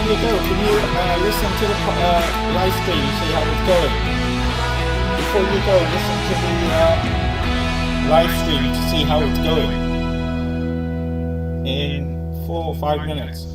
you go, can you listen to the live stream, see how it's going? Before you go, listen to the live stream to see how it's going. In 4 or 5 minutes.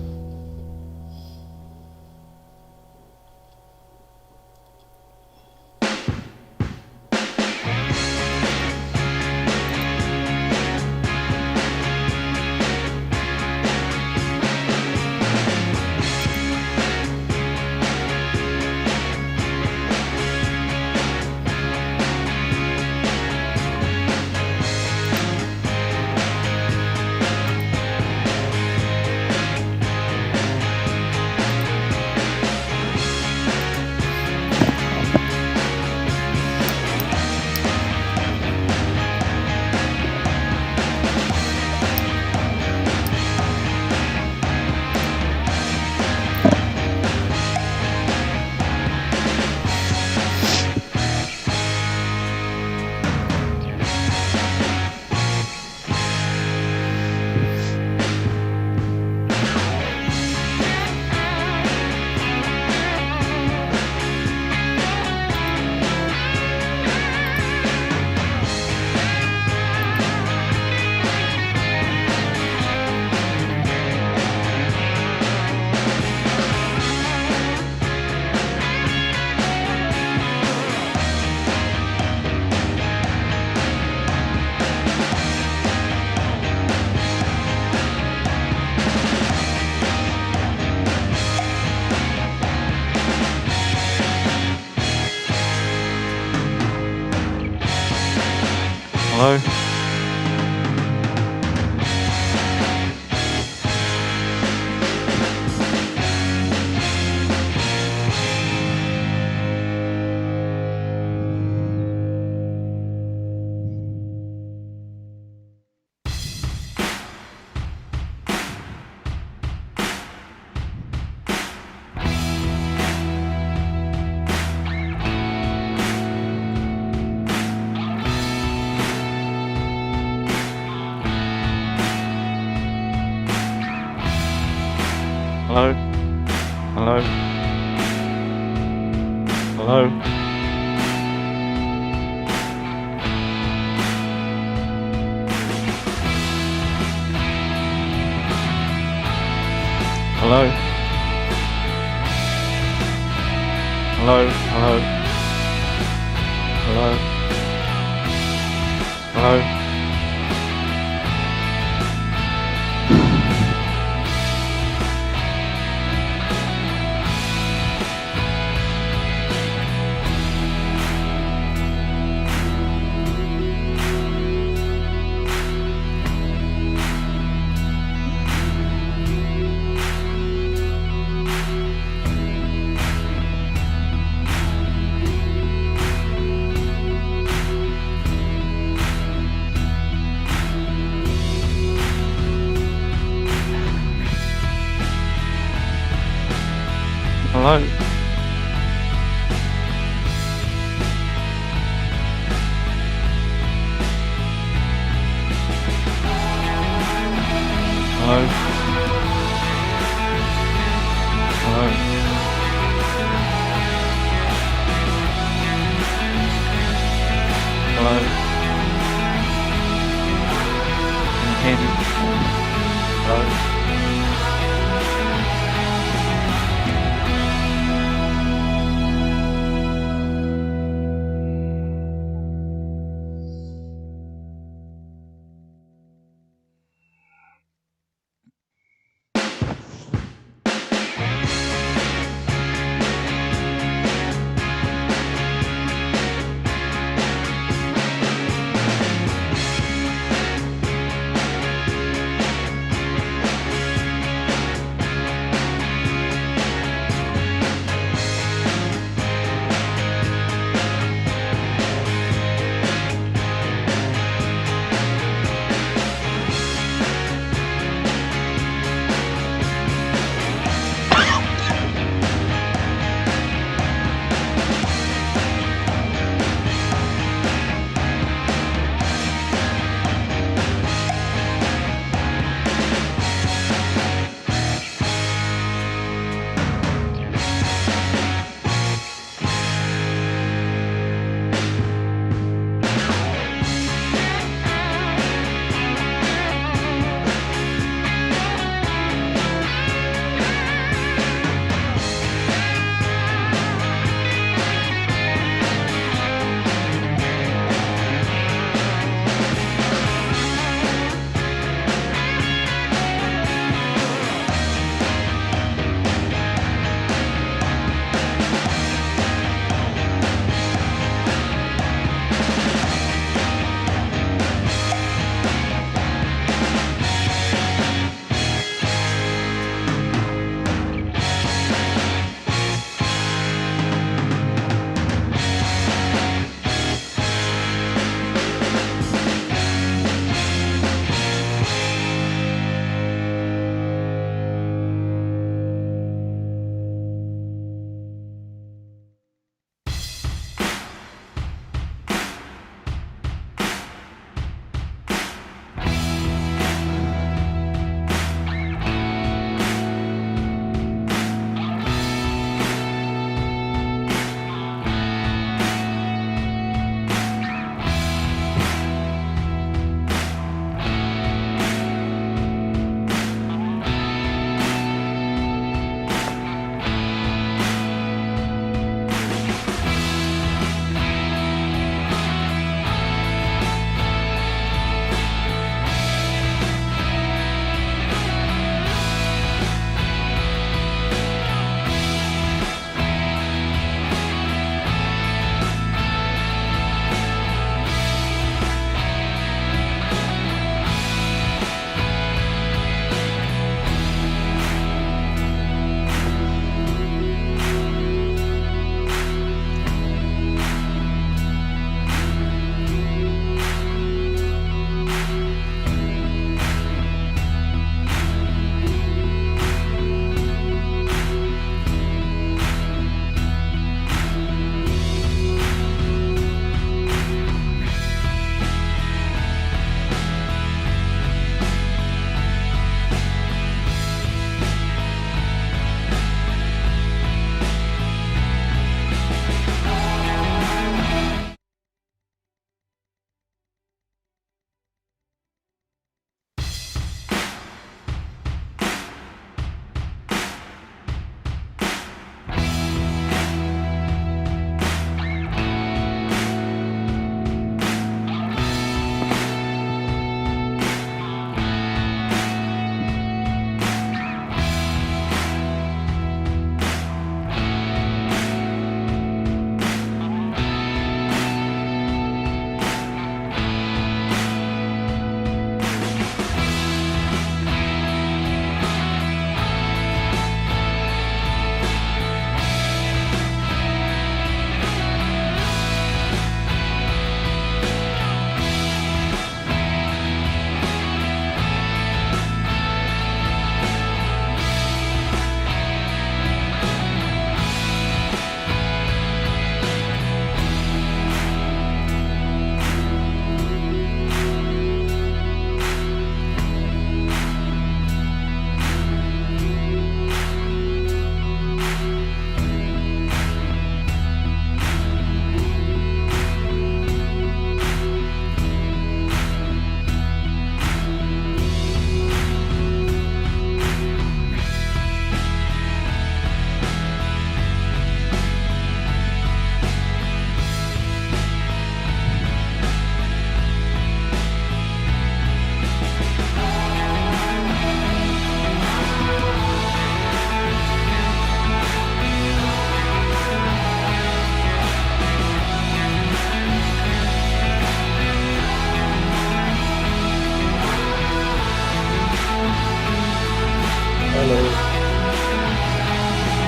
Hello? Hello? Hello? Hello? Hello? Hello? Hello? Hello? Hello? Hello? Hello? Hello? Hello? Can you hear me? Hello?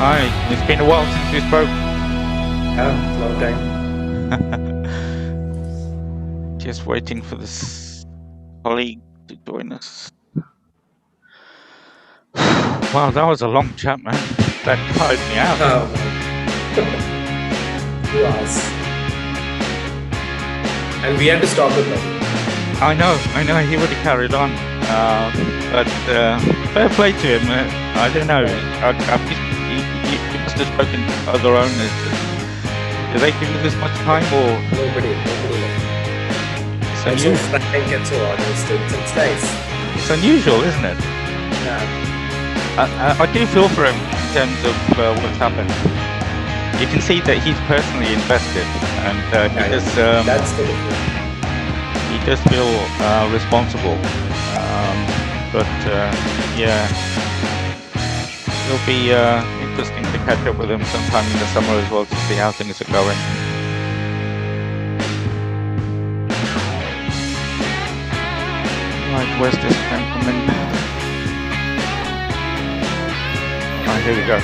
Hi, it's been a while since we spoke. Yeah, long time. Just waiting for this colleague to join us. Wow, that was a long chat, man. That tired me out. Oh, man. 2 hours. And we had to stop it now. I know, he would have carried on. But fair play to him. I don't know. He must have spoken to other owners. Do they give you this much time or? Nobody. It's And so unusual. frank and so honest. It's nice. It's unusual, isn't it? Yeah. I do feel for him in terms of what's happened. You can see that he's personally invested, and That's the difference. he does feel responsible. But yeah, it'll be interesting to catch up with him sometime in the summer as well to see how things are going. Right, where's this gentleman? Oh, here we go.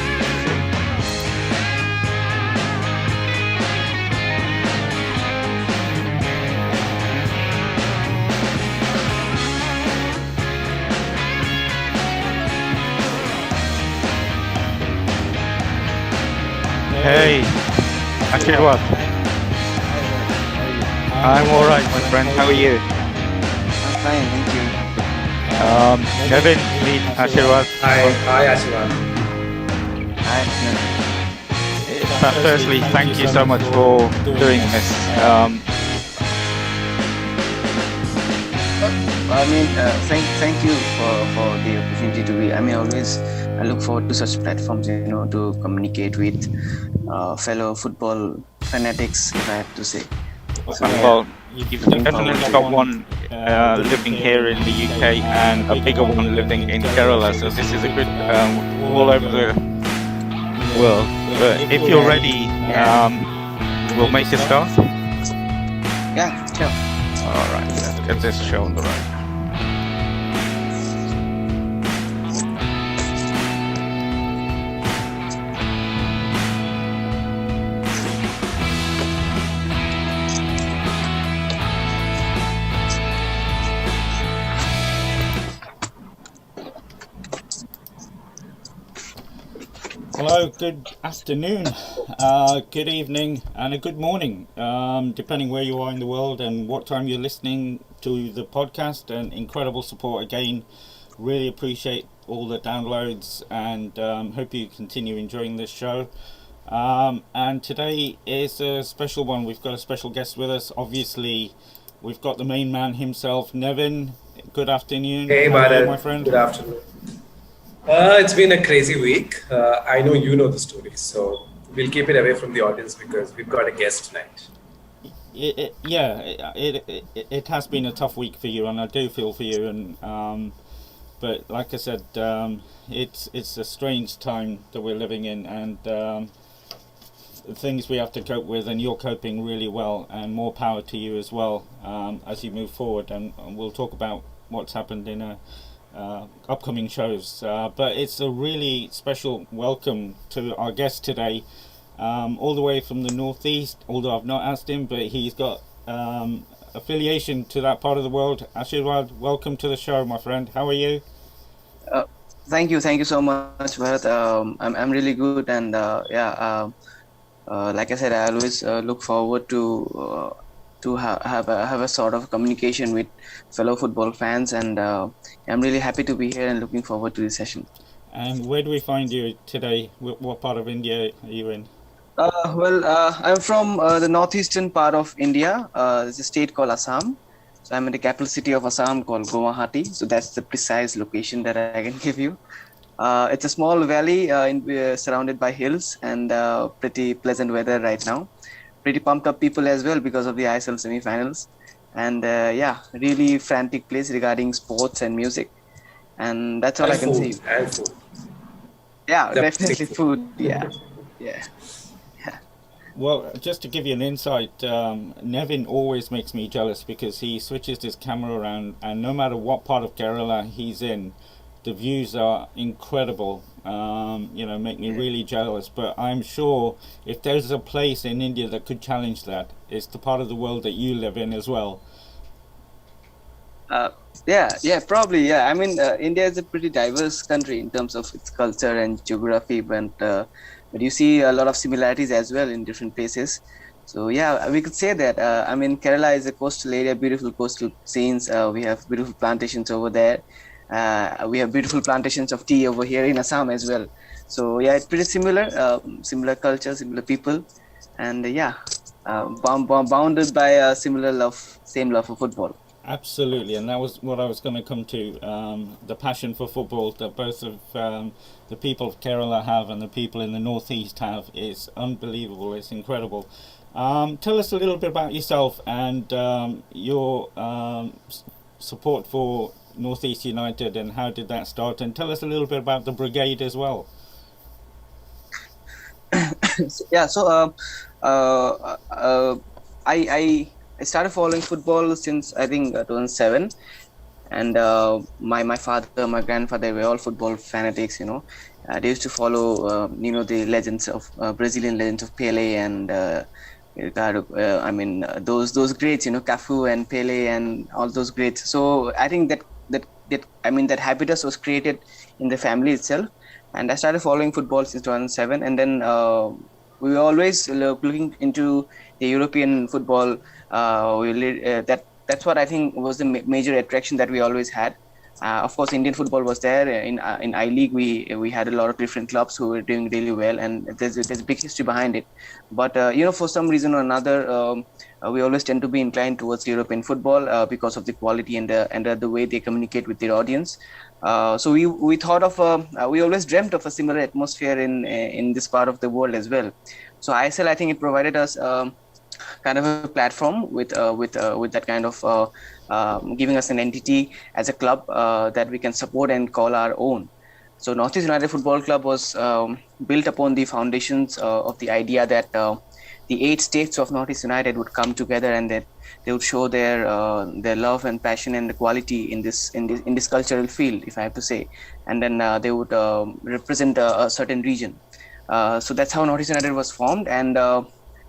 Hey, Ashirwad. I'm alright, my friend. How are you? I'm fine, thank you. Nevin, meet Ashirwad. Hi, Ashwan. Firstly, thank you so much for doing this. Thank you for the opportunity to be. I look forward to such platforms, to communicate with fellow football fanatics, if I have to say. Well, you've definitely got one living here in the UK and a bigger one living in Kerala, so this is a good all over the world. But if you're ready, we'll make a start. Yeah, sure. Alright, let's get this show on the road. Hello, good afternoon, good evening, and a good morning, depending where you are in the world and what time you're listening to the podcast. And incredible support again. Really appreciate all the downloads, and hope you continue enjoying this show. And today is a special one. We've got a special guest with us. Obviously, we've got the main man himself, Nevin. Good afternoon. Hey, How are you, Bharat. my friend? Good afternoon. It's been a crazy week. I know you know the story, so we'll keep it away from the audience because we've got a guest tonight. It has been a tough week for you, and I do feel for you. And but like I said, it's a strange time that we're living in, and things we have to cope with, and you're coping really well. And more power to you as well as you move forward. And we'll talk about what's happened in upcoming shows. But it's a really special welcome to our guest today. All the way from the northeast, although I've not asked him, but he's got affiliation to that part of the world. Ashirwad, welcome to the show, my friend. How are you? Thank you so much, Bharat. I'm really good, and like I said, I always look forward to have a sort of communication with fellow football fans, and I'm really happy to be here and looking forward to this session. And where do we find you today? What part of India are you in? I'm from the northeastern part of India. There's a state called Assam. So I'm in the capital city of Assam called Guwahati. So that's the precise location that I can give you. It's a small valley surrounded by hills, and pretty pleasant weather right now. Pretty pumped up people as well because of the ISL semi-finals. And really frantic place regarding sports and music. And that's all I can say. And food. Yeah, Definitely definitely food. Yeah. Well, just to give you an insight, Nevin always makes me jealous because he switches his camera around, and no matter what part of Kerala he's in, The views are incredible. Make me really jealous. But I'm sure if there's a place in India that could challenge that, it's the part of the world that you live in as well. Uh, yeah, probably. Yeah, I mean, India is a pretty diverse country in terms of its culture and geography, but you see a lot of similarities as well in different places. So yeah, we could say that. I mean, Kerala is a coastal area, beautiful coastal scenes. We have beautiful plantations over there. We have beautiful plantations of tea over here in Assam as well. So yeah, it's pretty similar. Similar culture, similar people, and bounded by a similar love, same love for football. Absolutely, and that was what I was going to come to. The passion for football that both of the people of Kerala have and the people in the northeast have is unbelievable. It's incredible. Tell us a little bit about yourself and your support for Northeast United and how did that start? And tell us a little bit about the brigade as well. Uh, I started following football since I think 2007, and my father, my grandfather were all football fanatics. They used to follow the legends of Brazilian legends of Pele and Ricardo. Those greats, Cafu and Pele and all those greats. So I think that habitus was created in the family itself, and I started following football since 2007, and then we were always looking into the European football. That's what I think was the major attraction that we always had. Of course, Indian football was there in I League. We had a lot of different clubs who were doing really well, and there's a big history behind it. But for some reason or another, we always tend to be inclined towards European football because of the quality and the way they communicate with their audience. So we thought of we always dreamt of a similar atmosphere in this part of the world as well. So ISL, I think it provided us kind of a platform with that kind of giving us an entity as a club that we can support and call our own. So Northeast United Football Club was built upon the foundations of the idea that the 8 states of Northeast United would come together and that they would show their love and passion and the quality in this cultural field, if I have to say, and then they would represent a certain region. So that's how Northeast United was formed, and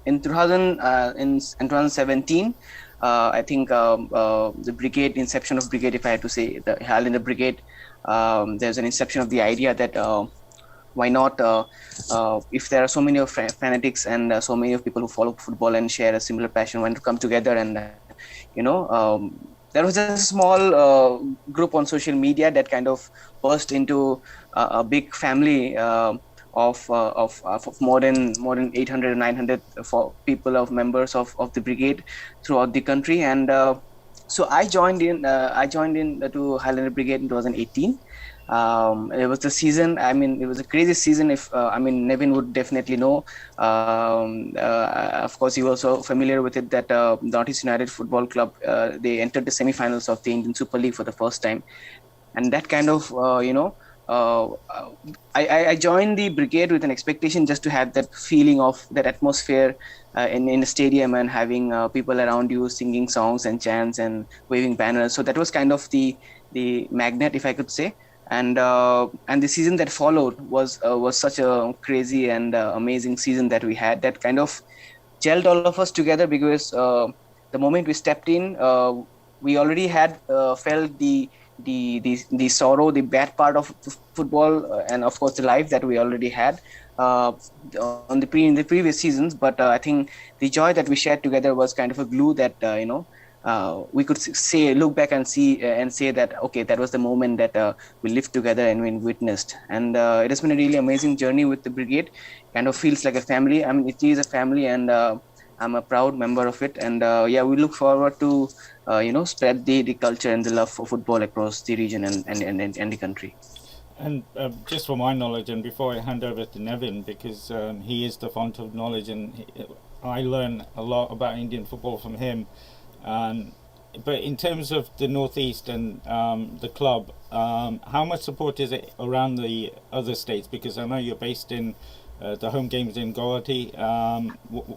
in 2017. I think the brigade, inception of brigade, if I had to say, the Highlander Brigade, there's an inception of the idea that why not, if there are so many of fanatics and so many of people who follow football and share a similar passion, want to come together and, there was a small group on social media that kind of burst into a big family of more than 800 900 people of members of the brigade throughout the country, and so I joined in to Highlander Brigade in 2018. It was the season, it was a crazy season. If Nevin would definitely know. Of course, he was also familiar with it, that Northeast United Football Club, they entered the semi-finals of the Indian Super League for the first time, and that kind of I joined the brigade with an expectation just to have that feeling of that atmosphere in the stadium and having people around you singing songs and chants and waving banners. So that was kind of the magnet, if I could say. And the season that followed was such a crazy and amazing season that we had, that kind of gelled all of us together, because the moment we stepped in, we already had felt the sorrow, the bad part of football, and of course the life that we already had in the previous seasons. But I think the joy that we shared together was kind of a glue that we could look back and see and say that, okay, that was the moment that we lived together and we witnessed. And it has been a really amazing journey with the brigade. Kind of feels like a family. It is a family, and I'm a proud member of it. And we look forward to spread the culture and the love for football across the region and the country. And just for my knowledge, and before I hand over to Nevin, because he is the font of knowledge, and I learn a lot about Indian football from him. But in terms of the Northeast and the club, how much support is it around the other states? Because I know you're based in the home games in Guwahati.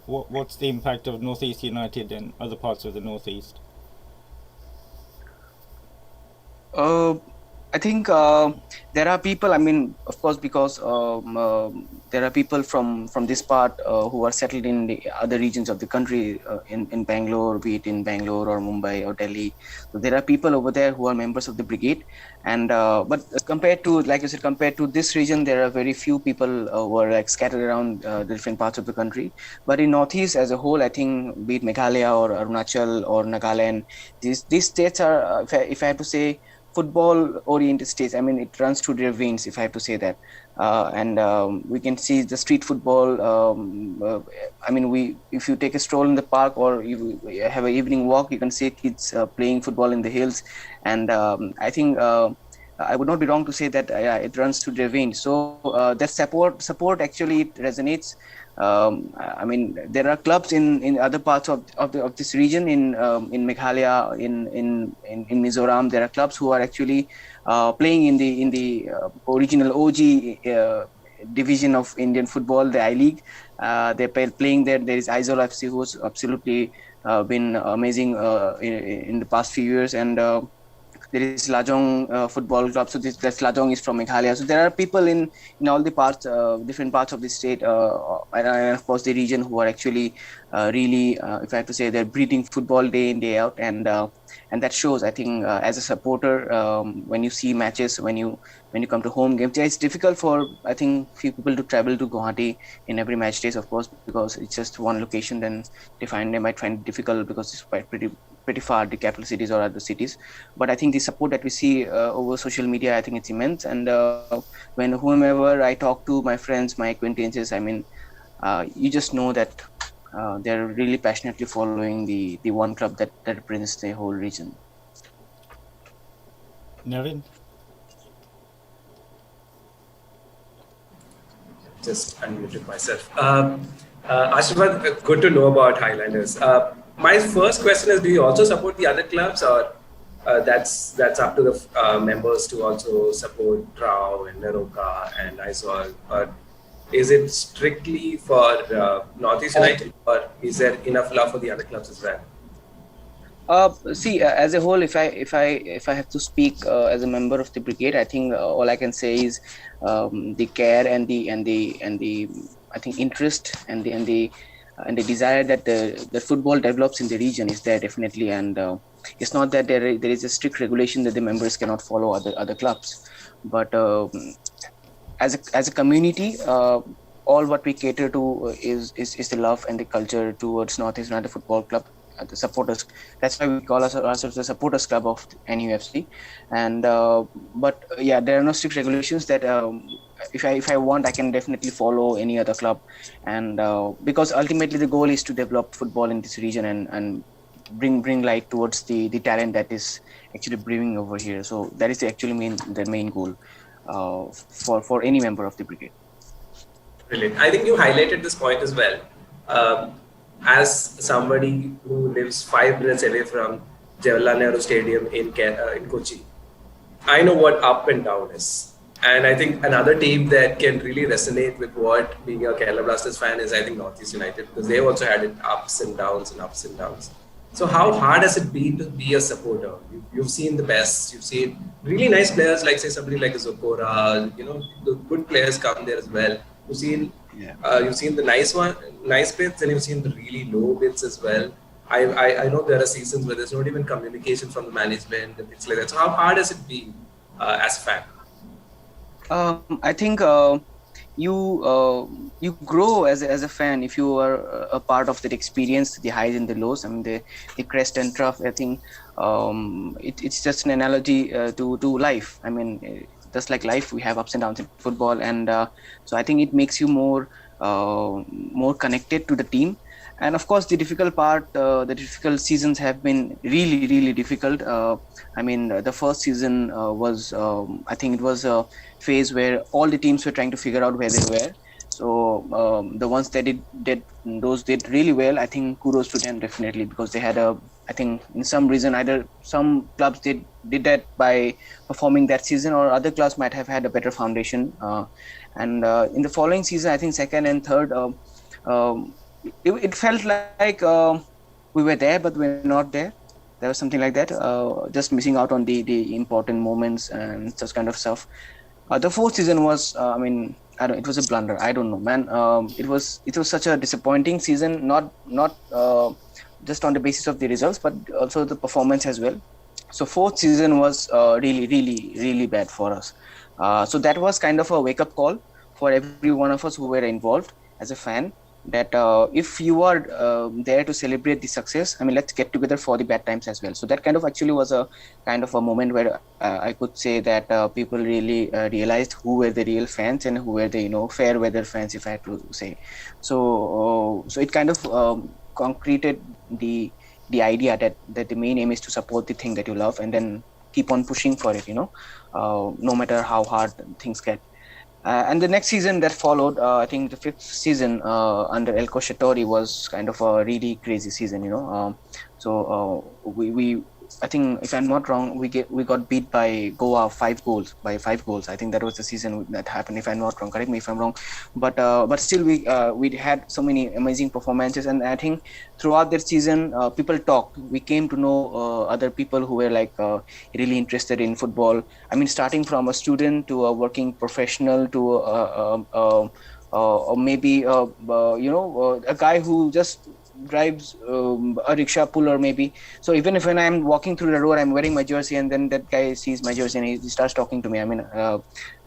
What's the impact of Northeast United in other parts of the Northeast? I think there are people. I mean, of course, because there are people from this part who are settled in the other regions of the country, in Bangalore, be it in Bangalore or Mumbai or Delhi. So there are people over there who are members of the brigade, and but compared to, like I said, compared to this region, there are very few people who are like scattered around the different parts of the country. But in Northeast as a whole, I think, be it Meghalaya or Arunachal or Nagaland, these states are, if I have to say, football oriented states. I mean, it runs through their veins, if I have to say that. And we can see the street football. I mean, if you take a stroll in the park or you have an evening walk, you can see kids playing football in the hills. And I think I would not be wrong to say that yeah, it runs through their veins. So that support actually it resonates. I mean, there are clubs in other parts of this region, in Meghalaya, in Mizoram. There are clubs who are actually playing in the original OG division of Indian football, the I League. They're playing there. There is Aizawl FC, who's absolutely been amazing in the past few years, and there is Lajong football club. So that's Lajong is from Meghalaya. So there are people in all the parts, different parts of the state, and of course the region, who are actually really, if I have to say, they're breathing football day in day out, and that shows. I think as a supporter, when you see matches, when you come to home games, yeah, it's difficult for, I think, few people to travel to Guwahati in every match days, of course, because it's just one location. Then they might find it difficult because it's quite pretty far, the capital cities or other cities. But I think the support that we see over social media, I think it's immense. And when whomever I talk to, my friends, my acquaintances, I mean, you just know that they're really passionately following the one club that represents the whole region. Nevin? Just unmuted myself. Ashwat, good to know about Highlanders. My first question is: do you also support the other clubs, or that's up to the members to also support Rao and Naroka and Aizawl? Or is it strictly for Northeast United, or is there enough love for the other clubs as well? See, as a whole, if I have to speak as a member of the brigade, I think all I can say is the care and the I think interest and the desire that the football develops in the region is there definitely. And it's not that there is a strict regulation that the members cannot follow other clubs, but as a community, all what we cater to is the love and the culture towards Northeast United Football Club, the supporters. That's why we call ourselves the supporters club of NUFC. And but yeah, there are no strict regulations that if I want, I can definitely follow any other club. And because ultimately the goal is to develop football in this region and bring light towards the talent that is actually brewing over here. So that is the main goal for any member of the brigade. Brilliant. I think you highlighted this point as well. As somebody who lives 5 minutes away from Jawaharlal Nehru Stadium in Kochi, I know what up and down is. And I think another team that can really resonate with what being a Kerala Blasters fan is, I think, Northeast United, because they've also had it ups and downs and ups and downs. So how hard has it been to be a supporter? You've seen the best. You've seen really nice players, like say somebody like Zokora. The good players come there as well. You've seen the nice bits, and you've seen the really low bits as well. I know there are seasons where there's not even communication from the management and things like that. So how hard has it been as a fan? I think you grow as a fan if you are a part of that experience, the highs and the lows. I mean, the crest and trough. I think it's just an analogy to life. I mean, just like life, we have ups and downs in football, and so I think it makes you more connected to the team. And of course, the difficult seasons have been really, really difficult. I mean, the first season was, I think it was a phase where all the teams were trying to figure out where they were. So the ones that did really well, I think kudos to them definitely, because they had I think in some reason, either some clubs did that by performing that season, or other clubs might have had a better foundation. And in the following season, I think second and third, it felt like we were there, but we're not there. There was something like that. Just missing out on the important moments and such kind of stuff. The fourth season was, I mean, I don't. It was a blunder. I don't know, man. It was such a disappointing season. Not just on the basis of the results, but also the performance as well. So fourth season was really bad for us. So that was kind of a wake up call for every one of us who were involved as a fan. That if you are there to celebrate the success, I mean, let's get together for the bad times as well. So that kind of actually was a kind of a moment where I could say that people really realized who were the real fans and who were the fair weather fans, if I had to say. So it kind of concreted the idea that the main aim is to support the thing that you love and then keep on pushing for it, no matter how hard things get. And the next season that followed, I think the fifth season under Elko Shatori was kind of a really crazy season, we I think, if I'm not wrong, we got beat by Goa by 5 goals. I think that was the season that happened. If I'm not wrong, correct me if I'm wrong. But still we had so many amazing performances, and I think throughout that season, people talked. We came to know other people who were like really interested in football. I mean, starting from a student to a working professional to or maybe a guy who just drives a rickshaw puller maybe. So even if when I'm walking through the road, I'm wearing my jersey, and then that guy sees my jersey and he starts talking to me, I mean,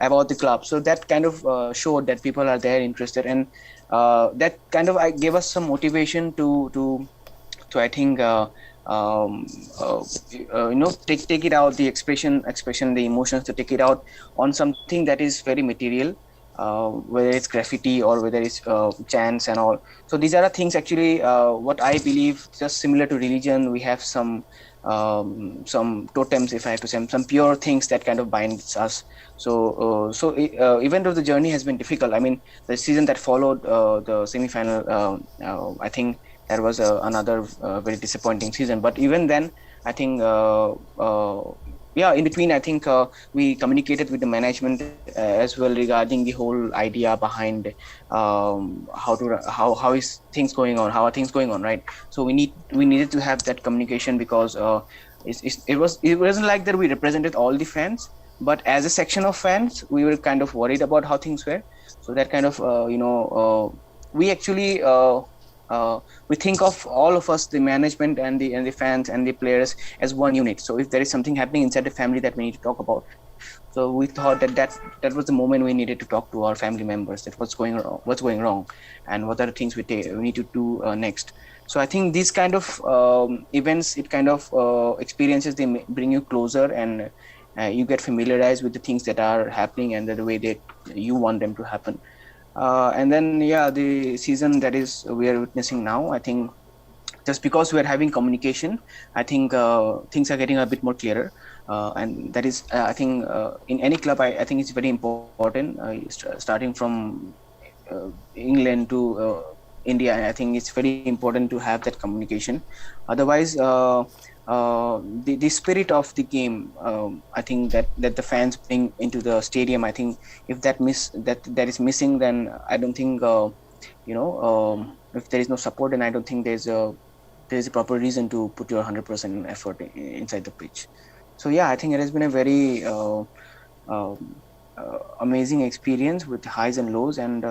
about the club. So that kind of showed that people are there interested, and that kind of gave us some motivation to I think take it out, the expression, the emotions, to take it out on something that is very material, whether it's graffiti or whether it's chants and all. So these are the things actually, what I believe, just similar to religion, we have some totems, if I have to say, some pure things that kind of binds us. So even though the journey has been difficult, I mean, the season that followed the semi-final, I think that was another very disappointing season. But even then, I think in between, I think we communicated with the management as well regarding the whole idea behind how is things going on, how are things going on, right? So we needed to have that communication, because it wasn't like that we represented all the fans, but as a section of fans, we were kind of worried about how things were. So that kind of we actually we think of all of us, the management and the fans and the players, as one unit. So if there is something happening inside the family that we need to talk about, so we thought that was the moment we needed to talk to our family members, that what's going wrong, and what are the things we need to do next. So I think these kind of events, it kind of experiences, they bring you closer, and you get familiarized with the things that are happening and the way that you want them to happen. And then the season that is we are witnessing now, I think just because we are having communication, I think things are getting a bit more clearer, and that is I think in any club, I think it's very important, starting from England to India. I think it's very important to have that communication. Otherwise the spirit of the game, I think that the fans bring into the stadium, I think if that is missing, then I don't think if there is no support, then I don't think there's a proper reason to put your 100% effort inside the pitch. So I think it has been a very amazing experience with highs and lows, and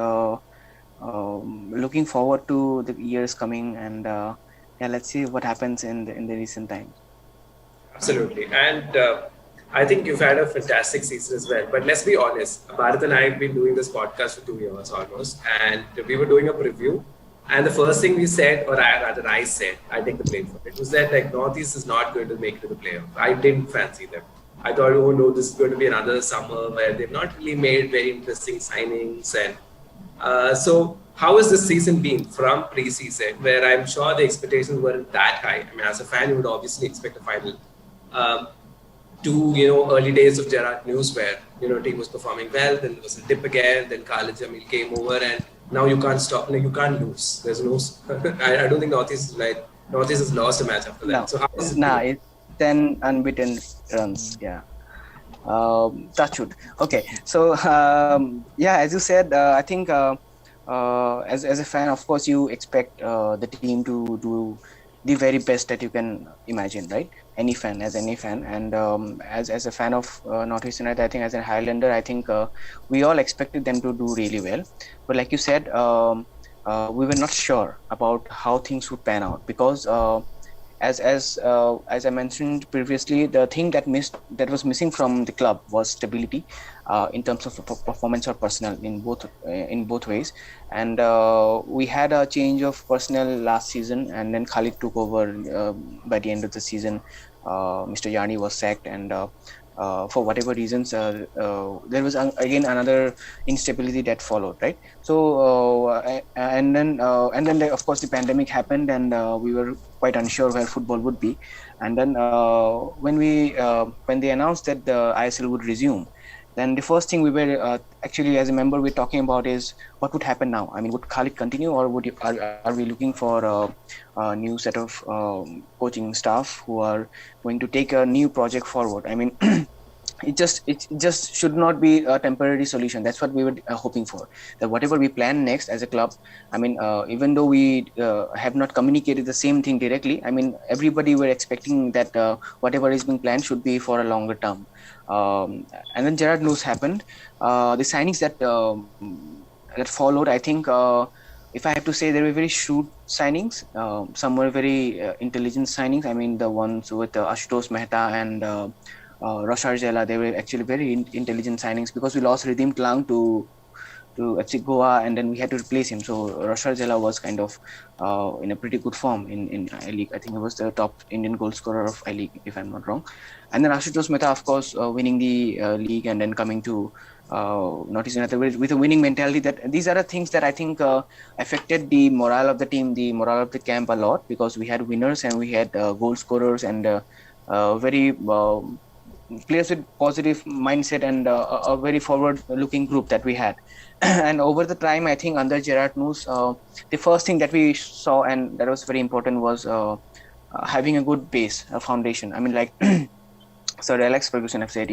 looking forward to the years coming, and let's see what happens in the recent times. Absolutely. And I think you've had a fantastic season as well. But let's be honest, Bharat and I have been doing this podcast for 2 years almost, and we were doing a preview. And the first thing we said, or I said, I take the blame for it, was that like Northeast is not going to make it to the playoff. I didn't fancy them. I thought, oh no, this is going to be another summer where they've not really made very interesting signings. And so how has this season been from pre-season, where I'm sure the expectations weren't that high? I mean, as a fan, you would obviously expect a final. To early days of Gerard News, where team was performing well, then there was a dip again, then Khalid Jamil came over, and now you can't stop, you can't lose. There's no, I don't think Northeast has lost a match after that. No. So how is it? It's 10 unbeaten runs. Touch wood. Okay, so as you said, I think as a fan, of course, you expect the team to do the very best that you can imagine, right? Any fan, and as a fan of Northeast United, I think as a Highlander, I think we all expected them to do really well. But like you said, we were not sure about how things would pan out because as I mentioned previously, the thing that was missing from the club was stability in terms of performance or personnel in both ways. And we had a change of personnel last season, and then Khalid took over by the end of the season. Mr. Yarni was sacked, and for whatever reasons, there was again another instability that followed, right? So and then of course the pandemic happened, and we were quite unsure where football would be. And then when they announced that the ISL would resume, then the first thing we were actually, as a member, we're talking about is what would happen now. I mean, would Khalid continue, or are we looking for a new set of coaching staff who are going to take a new project forward? I mean, it just should not be a temporary solution. That's what we were hoping for, that whatever we plan next as a club, I mean, even though we have not communicated the same thing directly, I mean, everybody were expecting that whatever is being planned should be for a longer term. And then Gerard news happened. The signings that followed, I think, if I have to say, they were very shrewd signings. Some were very intelligent signings. I mean, the ones with Ashutosh Mehta and Roshar Jela, they were actually very intelligent signings, because we lost Ridim Klang to FC Goa, and then we had to replace him. So Roshar Jela was kind of in a pretty good form in I-League. I think he was the top Indian goal scorer of I-League, if I'm not wrong. And then Ashutosh Mehta, of course, winning the league and then coming to Northeast United with a winning mentality. That these are the things that I think affected the morale of the team, the morale of the camp a lot, because we had winners and we had goal scorers and very players with positive mindset and a very forward-looking group that we had. And over the time, I think under Gerard Moose, the first thing that we saw, and that was very important, was having a good base, a foundation. I mean, like Sir Alex Ferguson have said,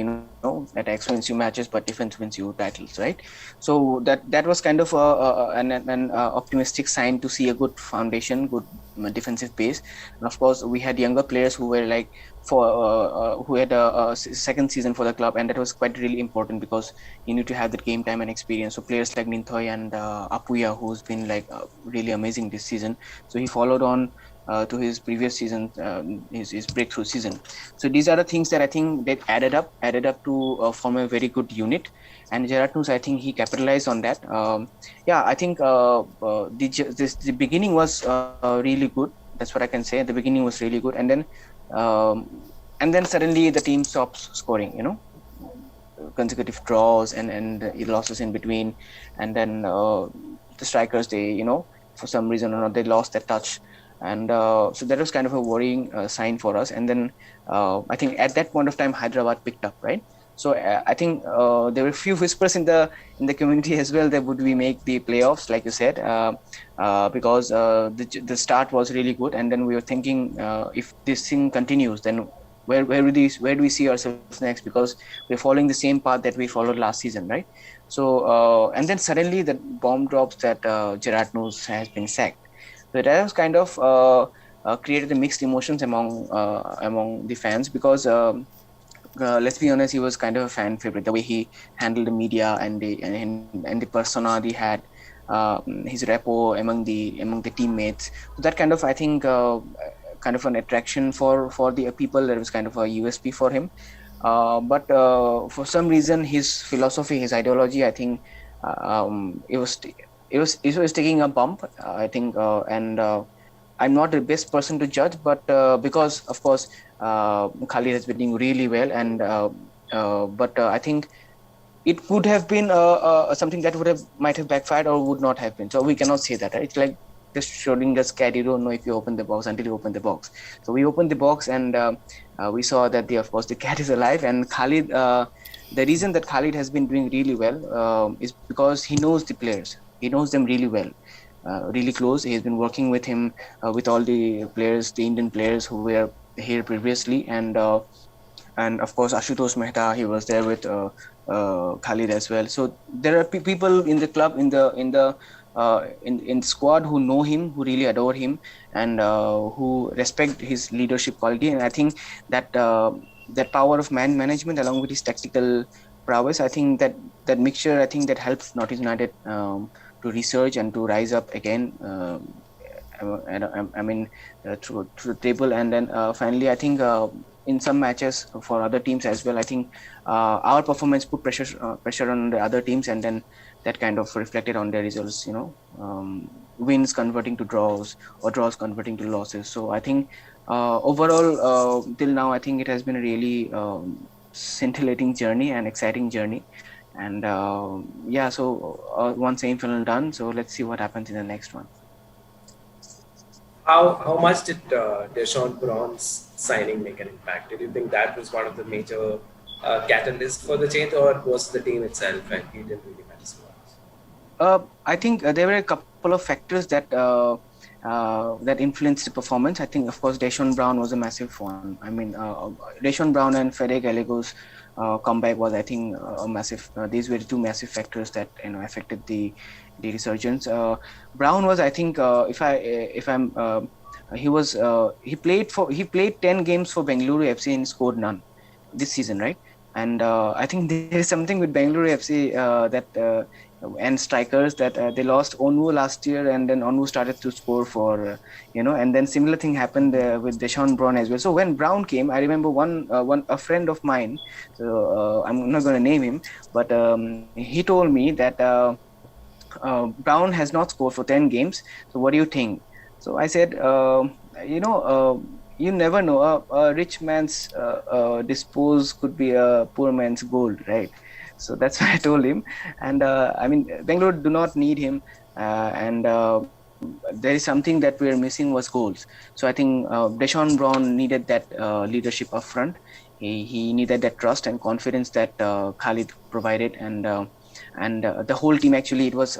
attacks wins you matches, but defense wins you titles, right? So that was kind of an optimistic sign to see a good foundation, good defensive base. And of course, we had younger players who were like who had a second season for the club, and that was quite really important, because you need to have that game time and experience. So players like Ninthoi and Apuya, who's been like really amazing this season. So he followed on to his previous season, his breakthrough season. So these are the things that I think that added up to form a very good unit. And Gerard Nunes, I think he capitalized on that. I think the beginning was really good. That's what I can say. The beginning was really good, and then suddenly the team stops scoring. Consecutive draws and losses in between, and then the strikers, they for some reason or not, they lost that touch. And so that was kind of a worrying sign for us. And then I think at that point of time, Hyderabad picked up, right? So I think there were a few whispers in the community as well that would we make the playoffs, like you said, because the start was really good. And then we were thinking, if this thing continues, then where do we see ourselves next? Because we're following the same path that we followed last season, right? So and then suddenly the bomb drops that Gerard Nunes has been sacked. So that was kind of created the mixed emotions among the fans, because let's be honest, he was kind of a fan favorite. The way he handled the media and the persona he had, his repo among the teammates. So that kind of, I think, kind of an attraction for the people. That was kind of a USP for him. But for some reason, his philosophy, his ideology, I think, it was taking a bump, I think, and I'm not the best person to judge, but because of course Khalid has been doing really well, and but I think it could have been something that might have backfired or would not have been. So we cannot say that, right? It's like just showing us cat. You don't know if you open the box until you open the box. So we opened the box, and we saw that of course the cat is alive. And Khalid, the reason that Khalid has been doing really well is because he knows the players. He knows them really well, really close. He's been working with him, with all the players, the Indian players who were here previously, and of course Ashutosh Mehta, he was there with Khalid as well. So there are people in the club, in the in squad who know him, who really adore him, and who respect his leadership quality. And I think that that power of man management along with his tactical prowess, I think that mixture, I think that helps Northeast United to research and to rise up again. I mean, through the table, and then finally, I think in some matches for other teams as well, I think our performance put pressure on the other teams, and then that kind of reflected on their results. Wins converting to draws, or draws converting to losses. So I think overall, till now, I think it has been a really scintillating journey and exciting journey. And yeah, so one semi-final done. So let's see what happens in the next one. How much did Deshaun Braun's signing make an impact? Did you think that was one of the major catalysts for the change, or was the team itself and he didn't really matter so much? I think there were a couple of factors that that influenced the performance. I think, of course, Deshaun Brown was a massive one. I mean, Deshaun Brown and Fede Gallagher's comeback was, I think, a massive. These were the two massive factors that affected the resurgence. Brown was, I think, he played 10 games for Bengaluru FC and scored none this season, right? And I think there is something with Bengaluru FC that and strikers that they lost Onwu last year, and then Onwu started to score for and then similar thing happened with Deshaun Brown as well. So when Brown came, I remember a friend of mine, so I'm not going to name him, but he told me that Brown has not scored for 10 games. So what do you think? So I said, you never know. A rich man's dispose could be a poor man's gold, right? So that's what I told him. And I mean, Bangalore do not need him. And there is something that we're missing was goals. So I think Deshaun Brown needed that leadership up front. He needed that trust and confidence that Khalid provided. And the whole team, actually, it was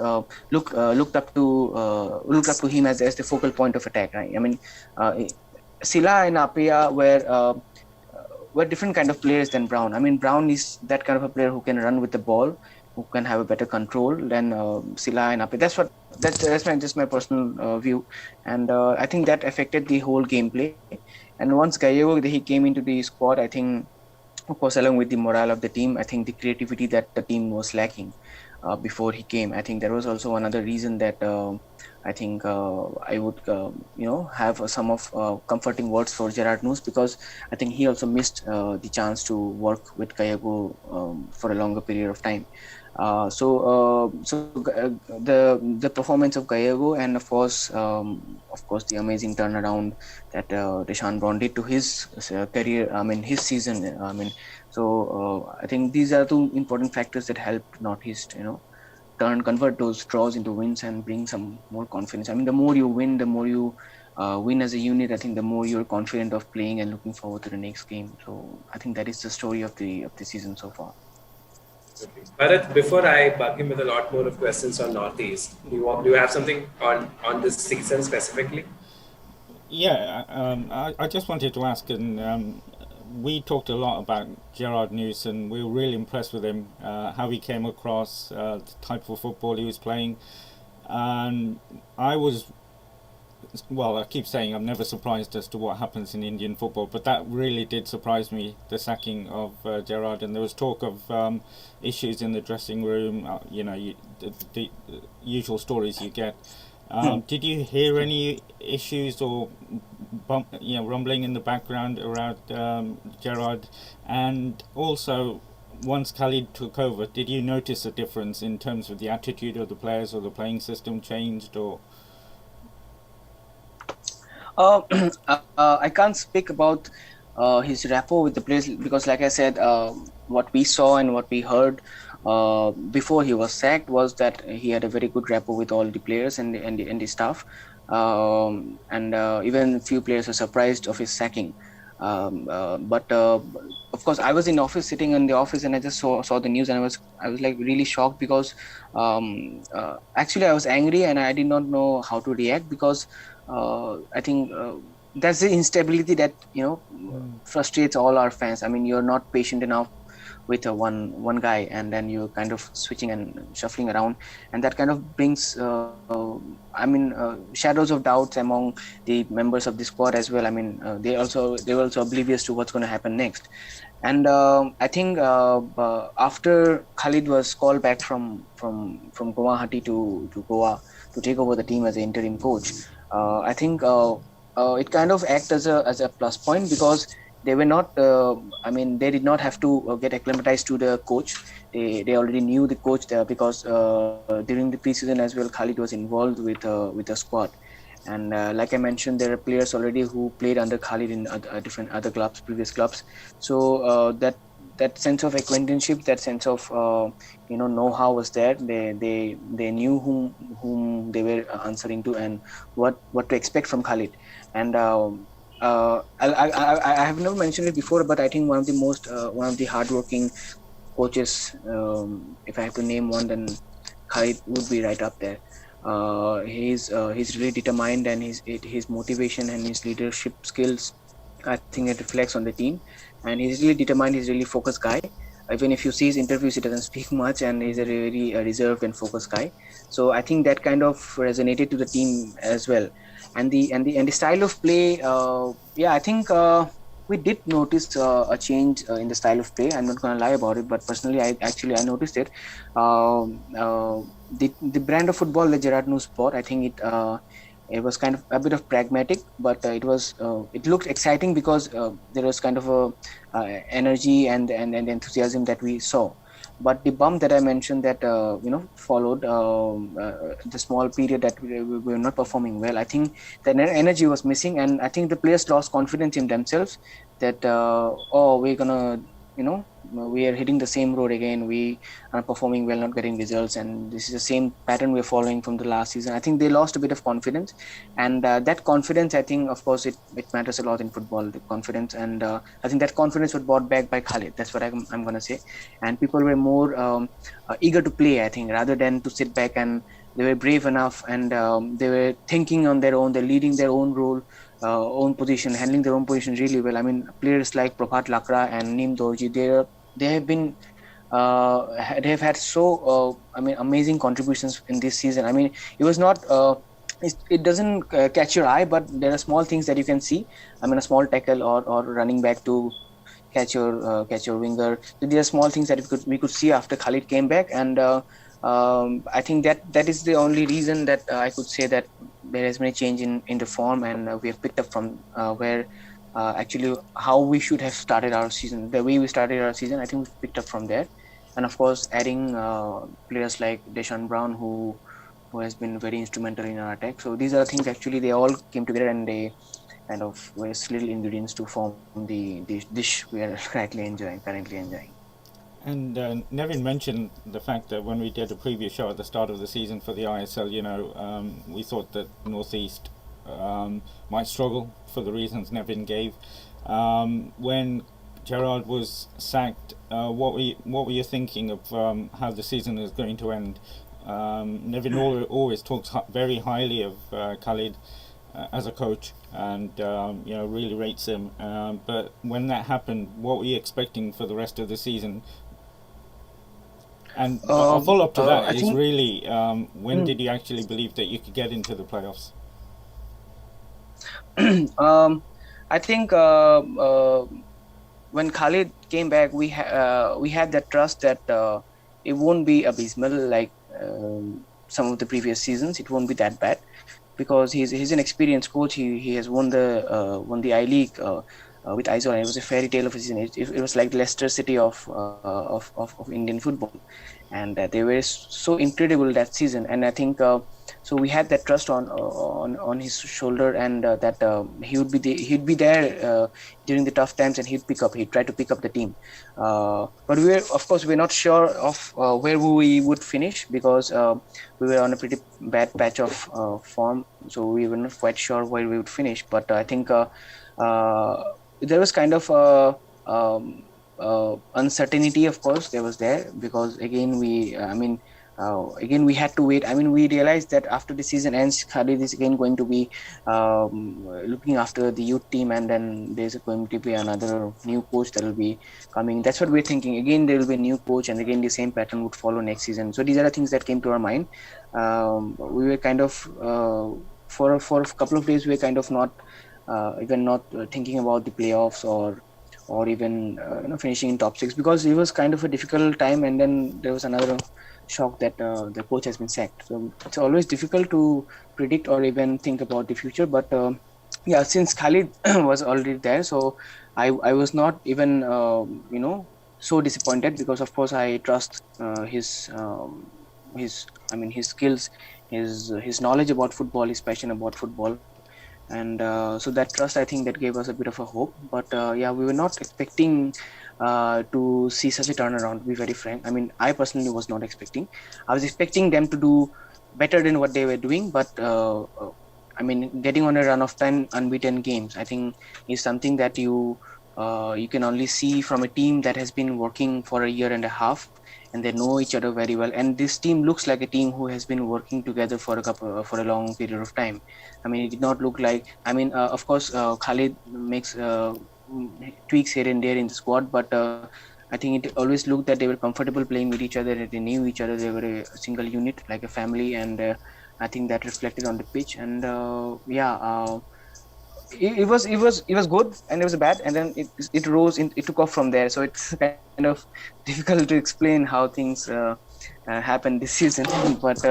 looked up to him as the focal point of attack, right? I mean, Sila and Apia were different kind of players than Brown. I mean, Brown is that kind of a player who can run with the ball, who can have a better control than Sila and Apia. That's just my personal view, and I think that affected the whole gameplay. And once Gallego he came into the squad, I think, of course, along with the morale of the team, I think the creativity that the team was lacking before he came. I think there was also another reason that I think I would have some of comforting words for Gerard Noose, because I think he also missed the chance to work with Gallego for a longer period of time. So the performance of Gallego, and of course the amazing turnaround that Deshaun Brown did to his career. I mean, his season. I mean, so I think these are two important factors that helped Northeast, convert those draws into wins and bring some more confidence. I mean, the more you win, the more you win as a unit, I think the more you're confident of playing and looking forward to the next game. So I think that is the story of the season so far. Bharat, before I bug him with a lot more of questions on Northeast, do you have something on this season specifically? Yeah, I just wanted to ask, and we talked a lot about Gerard Noose, and we were really impressed with him, how he came across, the type of football he was playing, and I keep saying I'm never surprised as to what happens in Indian football, but that really did surprise me, the sacking of Gerard. And there was talk of issues in the dressing room, the usual stories you get. Did you hear any issues or rumbling in the background around Gerard? And also, once Khalid took over, did you notice a difference in terms of the attitude of the players, or the playing system changed, or? I can't speak about his rapport with the players, because, like I said, what we saw and what we heard before he was sacked was that he had a very good rapport with all the players and the staff, and even a few players were surprised of his sacking. But of course, I was sitting in the office, and I just saw the news, and I was like really shocked, because actually I was angry and I did not know how to react, because I think that's the instability that frustrates all our fans. I mean, you're not patient enough with a one guy, and then you're kind of switching and shuffling around, and that kind of brings shadows of doubts among the members of the squad as well. I mean, they were also oblivious to what's going to happen next. And I think after Khalid was called back from Guwahati to Goa to take over the team as an interim coach, I think it kind of act as a plus point, because they were not. They did not have to get acclimatized to the coach. They already knew the coach there, because during the preseason as well, Khalid was involved with the squad. And like I mentioned, there are players already who played under Khalid in different other clubs, previous clubs. So that sense of acquaintanceship, that sense of know-how was there. They knew whom they were answering to, and what to expect from Khalid. And I have never mentioned it before, but I think one of the hardworking coaches, if I have to name one, then Khalid would be right up there. He's really determined, and his motivation and his leadership skills, I think it reflects on the team. And he's really determined. He's really focused guy. Even if you see his interviews, he doesn't speak much, and he's a really reserved and focused guy. So I think that kind of resonated to the team as well. And the style of play, I think we did notice a change in the style of play. I'm not going to lie about it, but personally, I noticed it. The brand of football that Gerard knows sport, I think it was kind of a bit of pragmatic, but it looked exciting, because there was kind of a energy and enthusiasm that we saw. But the bump that I mentioned that followed the small period that we were not performing well, I think the energy was missing, and I think the players lost confidence in themselves, that we're gonna, we are hitting the same road again. We are performing well, not getting results, and this is the same pattern we're following from the last season. I think they lost a bit of confidence, and that confidence, I think, of course, it matters a lot in football, the confidence, and I think that confidence was brought back by Khalid. That's what I'm going to say. And people were more eager to play, I think, rather than to sit back, and they were brave enough, and they were thinking on their own. They're leading their own role, own position, handling their own position really well. I mean, players like Prabhat Lakra and Neem Dorji, they have been they have had amazing contributions in this season. I mean, it was not it doesn't catch your eye, but there are small things that you can see. I mean, a small tackle or running back to catch your winger. So these are small things that we could see after Khalid came back, and I think that is the only reason that I could say that there has been a change in the form, and we have picked up from where actually how we should have started our season. The way we started our season, I think we picked up from there. And of course, adding players like Deshaun Brown, who has been very instrumental in our attack. So these are things, actually they all came together, and they kind of were little ingredients to form the dish we are currently enjoying. And Nevin mentioned the fact that when we did a previous show at the start of the season for the ISL, we thought that Northeast might struggle for the reasons Nevin gave. When Gerard was sacked, what were you thinking of how the season is going to end? Nevin always talks very highly of Khalid as a coach, and really rates him. But when that happened, what were you expecting for the rest of the season? And a follow up to that is really when did you actually believe that you could get into the playoffs? I think when Khalid came back, we had that trust that it won't be abysmal like some of the previous seasons. It won't be that bad, because he's an experienced coach. He has won the I League with Aizawl. It was a fairy tale of a season. It was like the Leicester City of Indian football, and they were so incredible that season. And I think so we had that trust on his shoulder, and that he'd be there during the tough times, and he'd try to pick up the team. But we're not sure of where we would finish, because we were on a pretty bad patch of form, so we were not quite sure where we would finish. But I think there was kind of uncertainty, of course, there was there, because again again we had to wait. I mean, we realized that after the season ends, Khalid is again going to be looking after the youth team, and then there's going to be another new coach that will be coming. That's what we're thinking. Again, there will be a new coach, and again the same pattern would follow next season. So these are the things that came to our mind. We were kind of for a couple of days we were kind of not even not thinking about the playoffs or even finishing in top six, because it was kind of a difficult time, and then there was another shock that the coach has been sacked. So it's always difficult to predict or even think about the future. But yeah, since Khalid was already there, so I was not even so disappointed, because of course I trust his I mean his skills, his knowledge about football, his passion about football, and so that trust, I think, that gave us a bit of a hope. But yeah, we were not expecting to see such a turnaround, to be very frank. I mean, I personally was not expecting. I was expecting them to do better than what they were doing, but I mean, getting on a run of 10 unbeaten games, I think, is something that you can only see from a team that has been working for a year and a half, and they know each other very well. And this team looks like a team who has been working together for a long period of time. I mean, it did not look like. I mean, of course, Khalid makes tweaks here and there in the squad, but I think it always looked that they were comfortable playing with each other. They knew each other. They were a single unit, like a family, and I think that reflected on the pitch. And yeah. It was good, and it was bad, and then it rose it took off from there. So it's kind of difficult to explain how things happened this season. But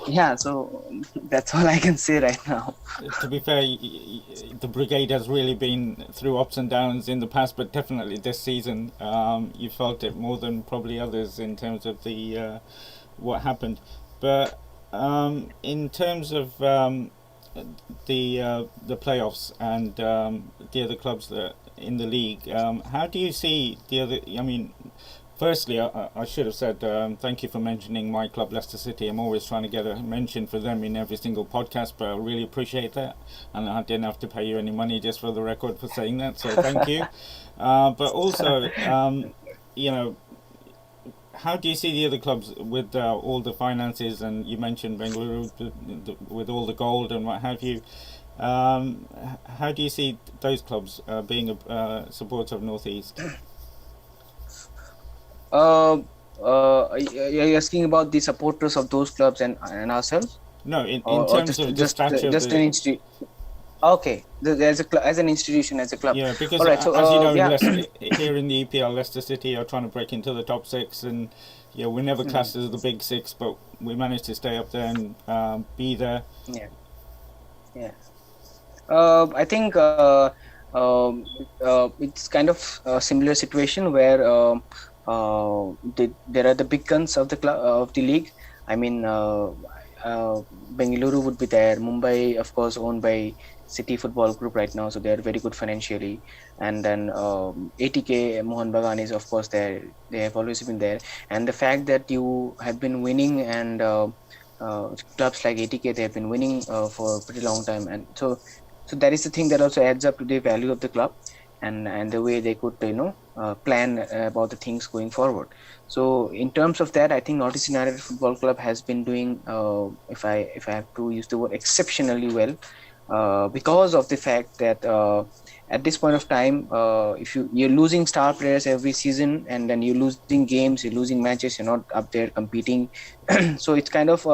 yeah, so that's all I can say right now. To be fair, the brigade has really been through ups and downs in the past, but definitely this season, you felt it more than probably others in terms of the what happened. But in terms of the playoffs and the other clubs that in the league, how do you see the other? I mean, firstly, I should have said thank you for mentioning my club, Leicester City. I'm always trying to get a mention for them in every single podcast, but I really appreciate that, and I didn't have to pay you any money, just for the record, for saying that. So thank you. But also, you know, how do you see the other clubs with all the finances, and you mentioned Bengaluru with all the gold and what have you? How do you see those clubs being a supporter of Northeast? You're asking about the supporters of those clubs and ourselves? No, in Or terms of the stature of just an institution. Okay, as an institution, as a club. Yeah, because All right, so as you know, yeah. here in the EPL, Leicester City are trying to break into the top six, and yeah, we're never classed as the big six, but we managed to stay up there and be there. Yeah, yeah. I think it's kind of a similar situation where there are the big guns of the of the league. I mean, Bengaluru would be there. Mumbai, of course, owned by City Football Group right now, so they are very good financially. And then ATK Mohan Bagan is, of course, there. They have always been there. And the fact that you have been winning, and clubs like ATK, they have been winning for a pretty long time, and so that is the thing that also adds up to the value of the club, and the way they could plan about the things going forward. So in terms of that, I think Northeast United Football Club has been doing, if I have to use the word, exceptionally well, because of the fact that at this point of time, if you're losing star players every season, and then you're losing games, you're losing matches, you're not up there competing. So it's kind of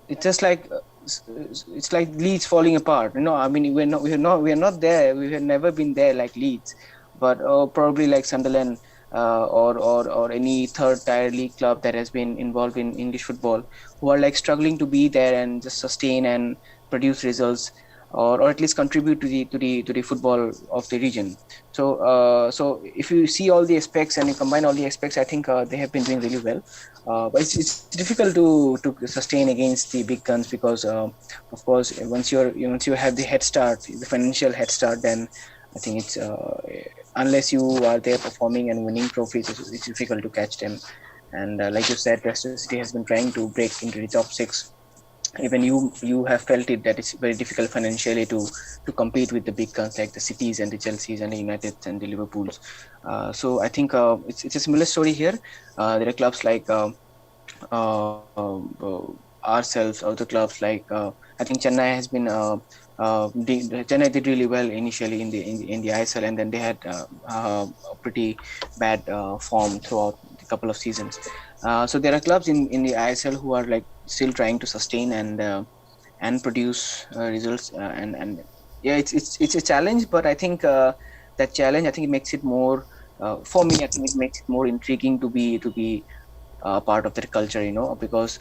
it's just like it's like Leeds falling apart. I mean, we're not there. We have never been there like Leeds, but probably like Sunderland, or any third tier league club that has been involved in English football, who are like struggling to be there and just sustain and produce results, or at least contribute to the football of the region. So if you see all the aspects and you combine all the aspects, I think they have been doing really well. But it's difficult to sustain against the big guns, because of course once you have the head start, the financial head start, then I think it's unless you are there performing and winning trophies, it's difficult to catch them. And like you said, Leicester City has been trying to break into the top six. Even you have felt it, that it's very difficult financially to compete with the big guns like the Cities and the Chelseas and the Uniteds and the Liverpools. So I think it's a similar story here. There are clubs like ourselves or the clubs like I think Chennai has been Chennai did really well initially in the ISL, and then they had a pretty bad form throughout a couple of seasons. So there are clubs in the ISL who are like still trying to sustain and produce results, and yeah, it's a challenge, but I think that challenge, I think it makes it more for me, I think it makes it more intriguing to be part of that culture, because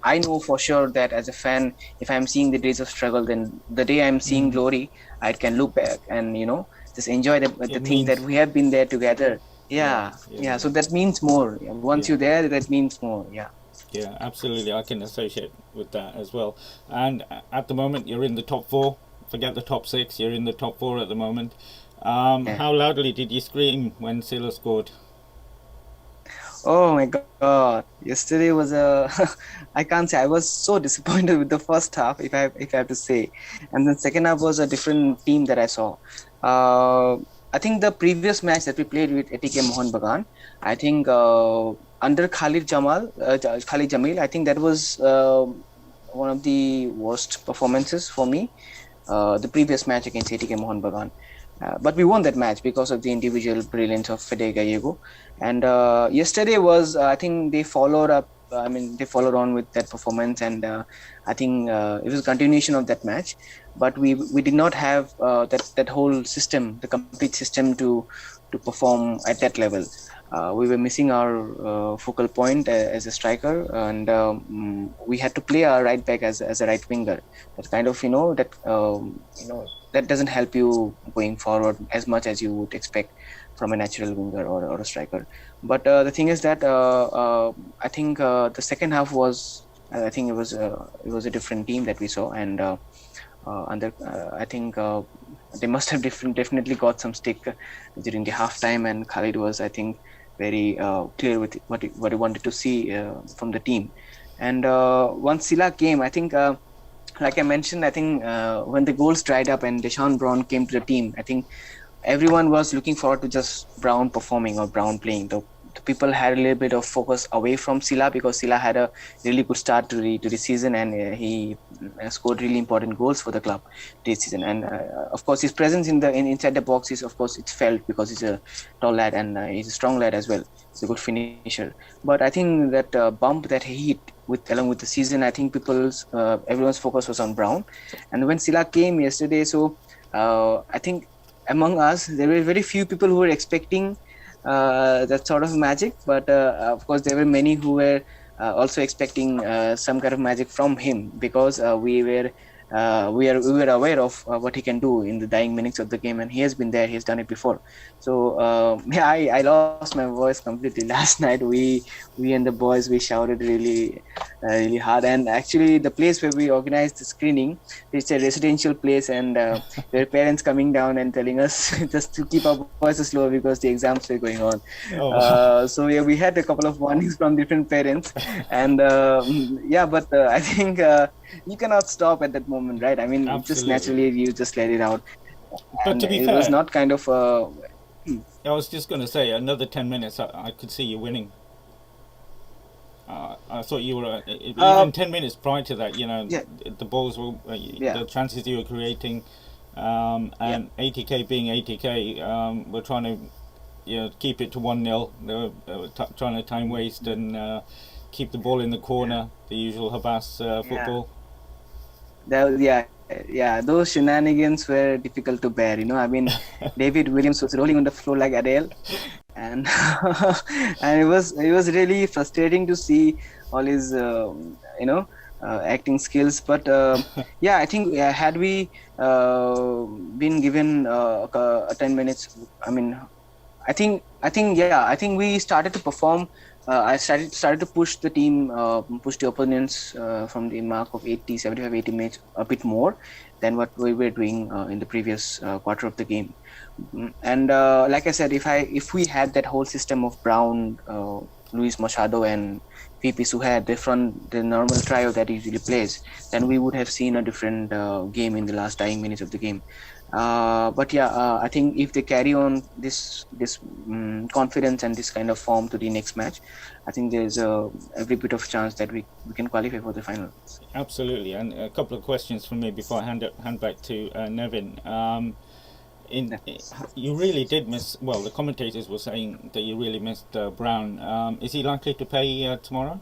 I know for sure that as a fan, if I'm seeing the days of struggle, then the day I'm seeing Mm. glory, I can look back and just enjoy the It thing that means, we have been there together. yeah, Yeah, yeah, yeah. So yeah, that means more. Yeah, once yeah, you're there, that means more. Yeah, yeah. Absolutely, I can associate with that as well. And at the moment, you're in the top four. Forget the top six. You're in the top four at the moment. yeah. How loudly did you scream when Silla scored? Oh my God! Yesterday was a. I can't say I was so disappointed with the first half, if I have to say, and then second half was a different team that I saw. Uh, I think the previous match that we played with ATK Mohan Bagan, I think under Khalid Jamil, I think that was one of the worst performances for me, the previous match against ATK Mohan Bagan. But we won that match because of the individual brilliance of Fede Gallego. And yesterday was, I think they followed up. I mean, they followed on with that performance, and I think it was a continuation of that match. But we did not have that whole system, the complete system to perform at that level. We were missing our focal point as a striker, and we had to play our right back as a right winger. That kind of that doesn't help you going forward as much as you would expect from a natural winger or a striker. But the thing is that I think the second half was, I think it was a different team that we saw, and under I think they must have definitely got some stick during the halftime, and Khalid was, I think, very clear with what he wanted to see from the team. And once Silla came, I think. Like I mentioned, I think when the goals dried up and Deshaun Brown came to the team, I think everyone was looking forward to just Brown performing or Brown playing. The people had a little bit of focus away from Silla because Silla had a really good start to the season, and he scored really important goals for the club this season. And of course, his presence inside the box is, of course, it's felt because he's a tall lad, and he's a strong lad as well. He's a good finisher. But I think that bump that he hit along with the season, I think everyone's focus was on Brown. And when Silla came yesterday, so I think among us, there were very few people who were expecting that sort of magic, but of course, there were many who were also expecting some kind of magic from him, because we were aware of what he can do in the dying minutes of the game, and he has been there. He has done it before. So yeah, I lost my voice completely last night. We and the boys, we shouted really hard, and actually the place where we organized the screening, it's a residential place, and there were parents coming down and telling us just to keep our voices low because the exams were going on. Oh, So yeah, we had a couple of warnings from different parents, and yeah, but I think you cannot stop at that moment, right? I mean, just absolutely. naturally you just let it out, But and to be it was fair, not kind of I was just going to say another 10 minutes. I could see you winning. I thought you were uh, even 10 minutes prior to that. yeah, The balls were yeah, the chances you were creating, yeah, and ATK being ATK, we're trying to keep it to 1-0. They were trying to time waste and keep the ball in the yeah, corner. The usual Habas yeah. football. Yeah, those shenanigans were difficult to bear. I mean, David Williams was rolling on the floor like Adele, and and it was really frustrating to see all his acting skills. But yeah, I think had we been given 10 minutes, I mean, I think we started to perform. I started to push the team, push the opponents from the mark of 80, 75, 80 minutes a bit more than what we were doing in the previous quarter of the game. And like I said, if we had that whole system of Brown, Luis Machado, and VP Suhaid, the normal trio that he usually plays, then we would have seen a different game in the last dying minutes of the game. But yeah, I think if they carry on this confidence and this kind of form to the next match, I think there's every bit of chance that we can qualify for the final. Absolutely. And a couple of questions from me before I hand back to Nevin. Yeah. You really did miss. Well, the commentators were saying that you really missed Brown. Is he likely to play tomorrow?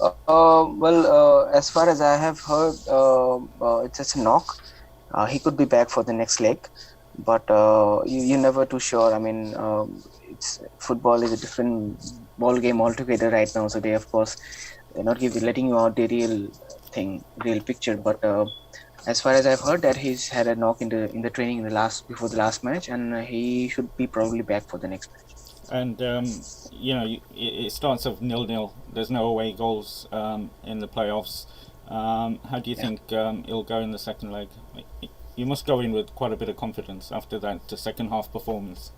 As far as I have heard, it's just a knock. He could be back for the next leg, but you're never too sure. I mean, it's football is a different ball game altogether right now. So they, of course, they're not letting you out the real picture. But as far as I've heard, that he's had a knock in the training before the last match, and he should be probably back for the next match. And it starts off 0-0. There's no away goals in the playoffs. How do you think it'll go in the second leg? You must go in with quite a bit of confidence after that second half performance.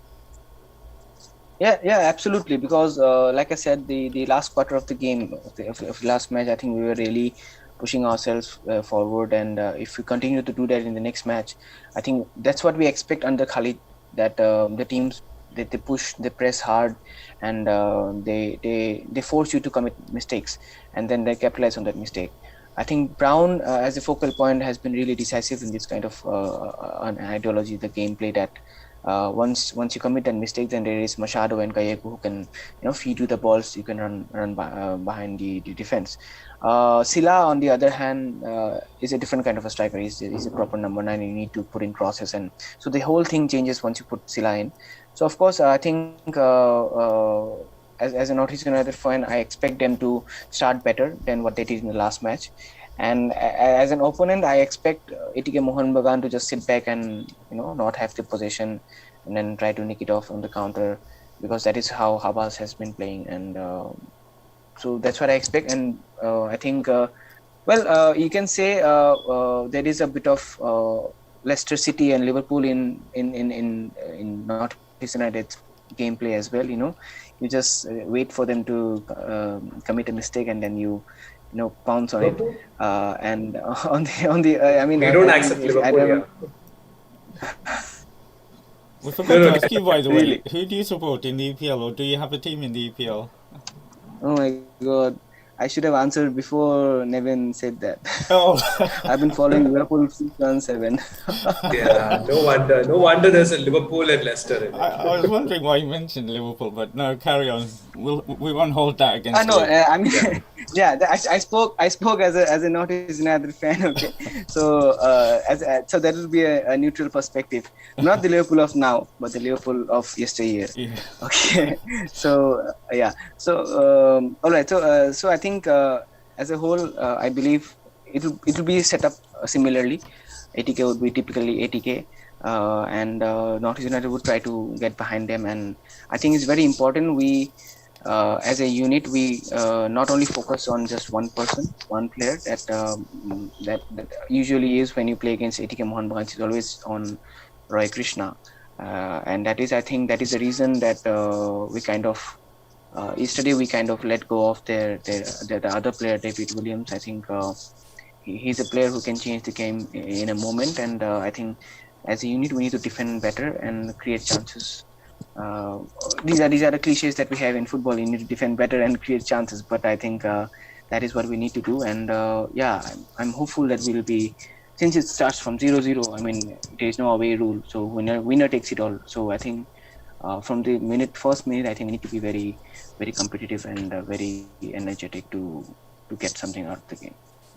Yeah, absolutely. Because like I said, the last quarter of the game of the last match, I think we were really pushing ourselves forward, and if we continue to do that in the next match, I think that's what we expect under Khalid. That the teams they push, they press hard, and they force you to commit mistakes, and then they capitalize on that mistake. I think Brown, as a focal point, has been really decisive in this kind of an ideology, the gameplay that once you commit a mistake, then there is Machado and Gallego who can feed you the balls. You can run behind the defense. Silla, on the other hand, is a different kind of a striker. He's a proper number 9. You need to put in crosses, and so the whole thing changes once you put Silla in. So of course, I think as a Northeast United fan, I expect them to start better than what they did in the last match. And as an opponent, I expect ATK Mohan Bagan to just sit back and not have the possession, and then try to nick it off on the counter, because that is how Habas has been playing, and so that's what I expect. And I think you can say there is a bit of Leicester City and Liverpool in Northeast United's gameplay as well. You just wait for them to commit a mistake, and then you pounce on it. And on the I mean, we don't accept Liverpool. We forgot to ask you, by the way, who do you support in the EPL, or do you have a team in the EPL? Oh my God. I should have answered before Nevin said that. Oh. I've been following Liverpool since 2007. Yeah, no wonder there's a Liverpool and Leicester in it. I was wondering why you mentioned Liverpool, but no, carry on. We won't hold that against you. I mean, I spoke as a Northeast United fan. Okay, so so that will be a neutral perspective, not the Liverpool of now, but the Liverpool of yesteryear. Yeah. Okay, so all right. So I think as a whole, I believe it will be set up similarly. ATK would be typically ATK. And Northeast United would try to get behind them, and I think it's very important we as a unit we not only focus on just one player that usually is when you play against ATK Mohan Bagan. It's always on Roy Krishna, and I think that is the reason that we kind of yesterday we kind of let go of the other player, David Williams. I think he's a player who can change the game in a moment, and I think as a unit we need to defend better and create chances. These are the cliches that we have in football. You need to defend better and create chances, but I think that is what we need to do. And I'm hopeful that we'll be, since it starts from 0-0. I mean, there is no away rule, so winner takes it all. So I think from the first minute, I think we need to be very, very competitive and very energetic to get something out of the game.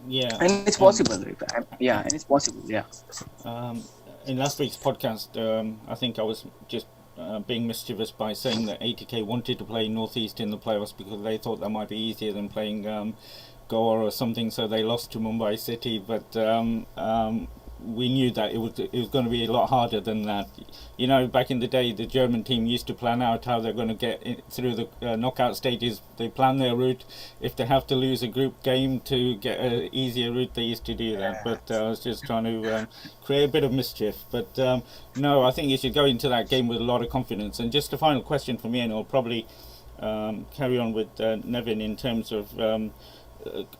Yeah, and it's possible. And it's possible. Yeah. In last week's podcast, I think I was just being mischievous by saying that ATK wanted to play Northeast in the playoffs because they thought that might be easier than playing Goa or something, so they lost to Mumbai City. But we knew that it was going to be a lot harder than that. Back in the day, the German team used to plan out how they're going to get through the knockout stages. They plan their route. If they have to lose a group game to get an easier route, they used to do that. But I was just trying to create a bit of mischief. But no, I think you should go into that game with a lot of confidence. And just a final question for me, and I'll probably carry on with Nevin in terms of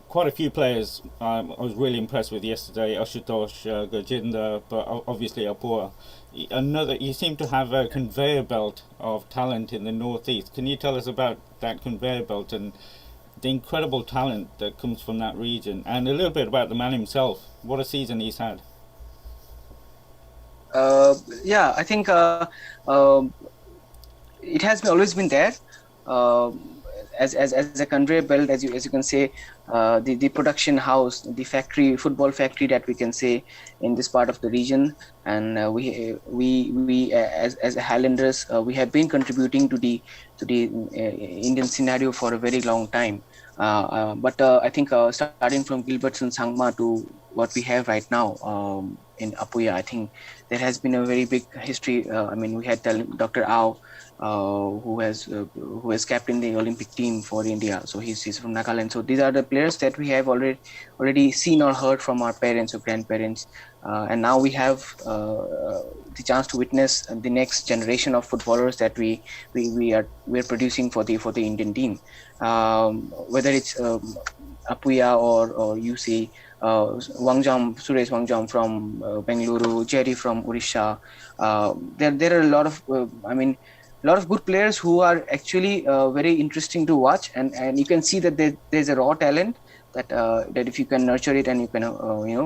quite a few players I was really impressed with yesterday. Ashutosh, Gajinda, but obviously Apua. You seem to have a conveyor belt of talent in the northeast. Can you tell us about that conveyor belt and the incredible talent that comes from that region, and a little bit about the man himself? What a season he's had. Yeah, I think it has always been there. Uh, as a conveyor belt, as you can say, the production house, the factory, football factory that we can say in this part of the region, and we as Highlanders, we have been contributing to the Indian scenario for a very long time. But I think starting from Gilbertson Sangma to what we have right now in Apuya, I think there has been a very big history. I mean, we had Dr. Ao, who has captained the Olympic team for India. So he's from Nagaland. So these are the players that we have already seen or heard from our parents or grandparents, and now we have the chance to witness the next generation of footballers that we're producing for the Indian team. Whether it's Apuya or you see Suresh Wangjam from Bengaluru, Jerry from Odisha. There are a lot of a lot of good players who are actually very interesting to watch, and you can see that there's a raw talent that if you can nurture it and you can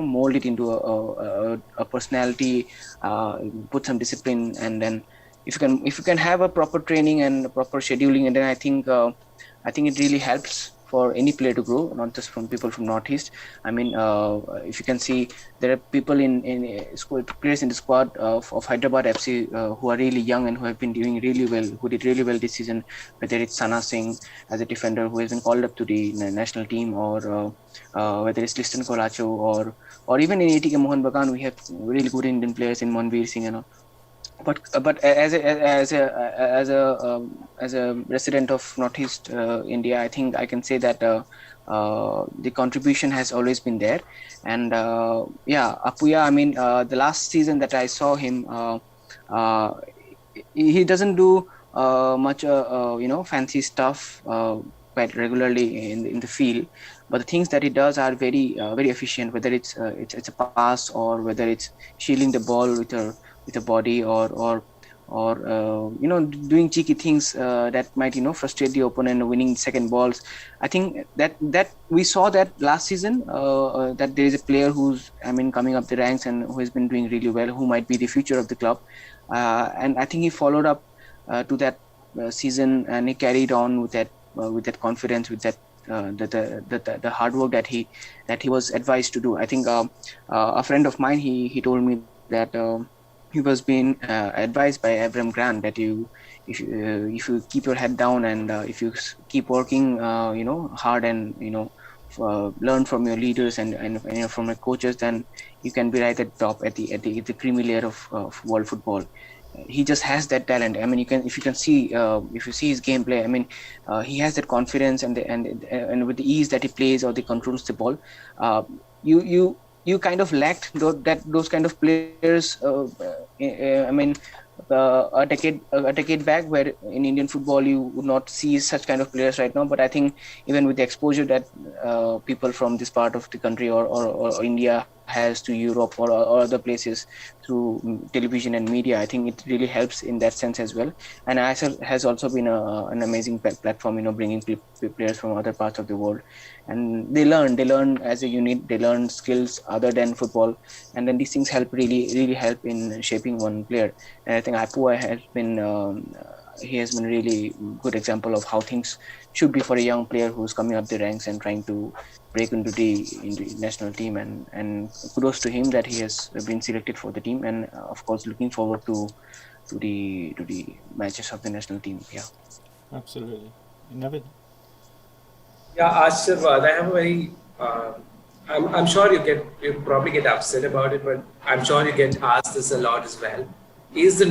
mold it into a personality, put some discipline, and then if you can have a proper training and proper scheduling, and then I think it really helps for any player to grow, not just from people from Northeast. I mean, if you can see, there are people in squad, players in the squad of Hyderabad FC who are really young and who have been doing really well, who did really well this season. Whether it's Sana Singh as a defender who has been called up to the national team, or whether it's Liston Kolacho, or even in ATK Mohan Bagan, we have really good Indian players in Manveer Singh and all. But as a resident of Northeast India, I think I can say that the contribution has always been there. And Apuya, I mean, the last season that I saw him, he doesn't do much fancy stuff quite regularly in the field, but the things that he does are very efficient, whether it's a pass, or whether it's shielding the ball with a body, or doing cheeky things that might frustrate the opponent, winning second balls. I think that we saw that last season, that there is a player who's coming up the ranks and who has been doing really well, who might be the future of the club, and I think he followed up to that season, and he carried on with that confidence, with that the hard work that he was advised to do. I think a friend of mine, he told me that he was being advised by Abraham Grant that if you keep your head down, and if you keep working hard, and learn from your leaders and from your coaches, then you can be right at the top, at the creamy layer of world football. He just has that talent. I mean, if you see his gameplay, I mean, he has that confidence, and with the ease that he plays or he controls the ball, you kind of lacked those kind of players. I mean, a decade back, where in Indian football you would not see such kind of players right now. But I think even with the exposure that people from this part of the country or India has to Europe or other places through television and media, I think it really helps in that sense as well. And ISL has also been an amazing platform, bringing players from other parts of the world, and they learn as a unit. They learn skills other than football, and then these things really help in shaping one player. And I think Apua has been he has been really good example of how things should be for a young player who's coming up the ranks and trying to break into the national team, and kudos to him that he has been selected for the team, and of course looking forward to the matches of the national team. Yeah, absolutely. Nevin? Yeah, Ashirvad, I have a very. I'm sure you probably get upset about it, but I'm sure you get asked this a lot as well. Is the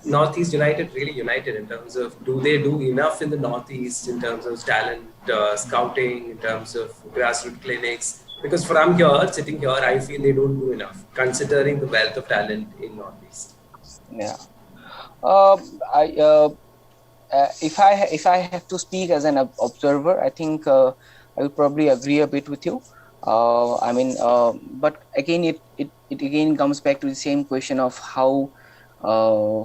Northeast United really united in terms of, do they do enough in the Northeast in terms of talent scouting, in terms of grassroots clinics? Because from here, sitting here, I feel they don't do enough, considering the wealth of talent in Northeast. Yeah. If I have to speak as an observer, I think I will probably agree a bit with you. But again, it again comes back to the same question of how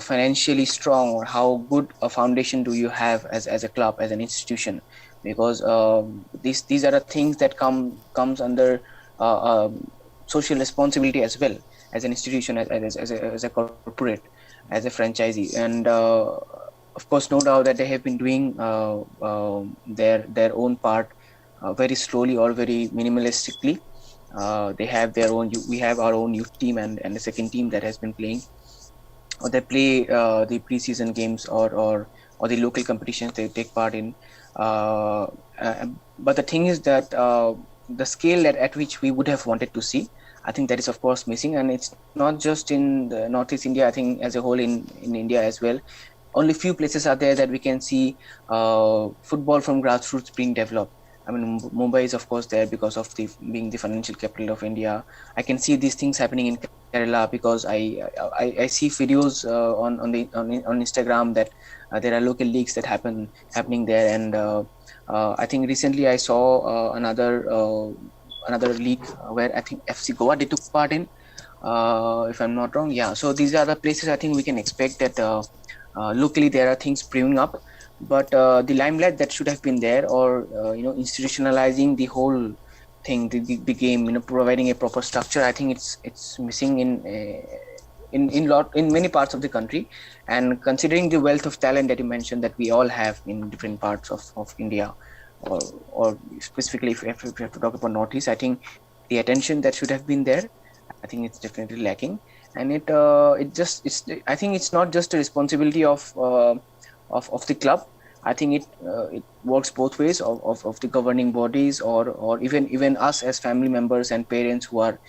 financially strong or how good a foundation do you have as a club, as an institution, because these are the things that comes under uh, social responsibility as well, as an institution, as a corporate, as a franchisee. And of course, no doubt that they have been doing their own part very slowly or very minimalistically. They have their own. We have our own youth team and a second team that has been playing, or they play the preseason games, or the local competitions they take part in. Uh, but the thing is that the scale at which we would have wanted to see, I think that is of course missing, and it's not just in the Northeast India. I think as a whole in India as well, only few places are there that we can see football from grassroots being developed. I mean, Mumbai is of course there because of the being the financial capital of India. I can see these things happening in Kerala because I see videos on Instagram that there are local leagues that happening there. And I think recently I saw another league where I think FC Goa they took part in, if I'm not wrong. Yeah, so these are the places I think we can expect that locally there are things brewing up, but the limelight that should have been there, or institutionalizing the whole thing, the game, providing a proper structure, I think it's missing in many parts of the country. And considering the wealth of talent that you mentioned that we all have in different parts of India, or specifically if we have to talk about Northeast, I think the attention that should have been there, I think it's definitely lacking. And it's I think it's not just a responsibility of the club. I think it works both ways, of the governing bodies, or even us as family members and parents are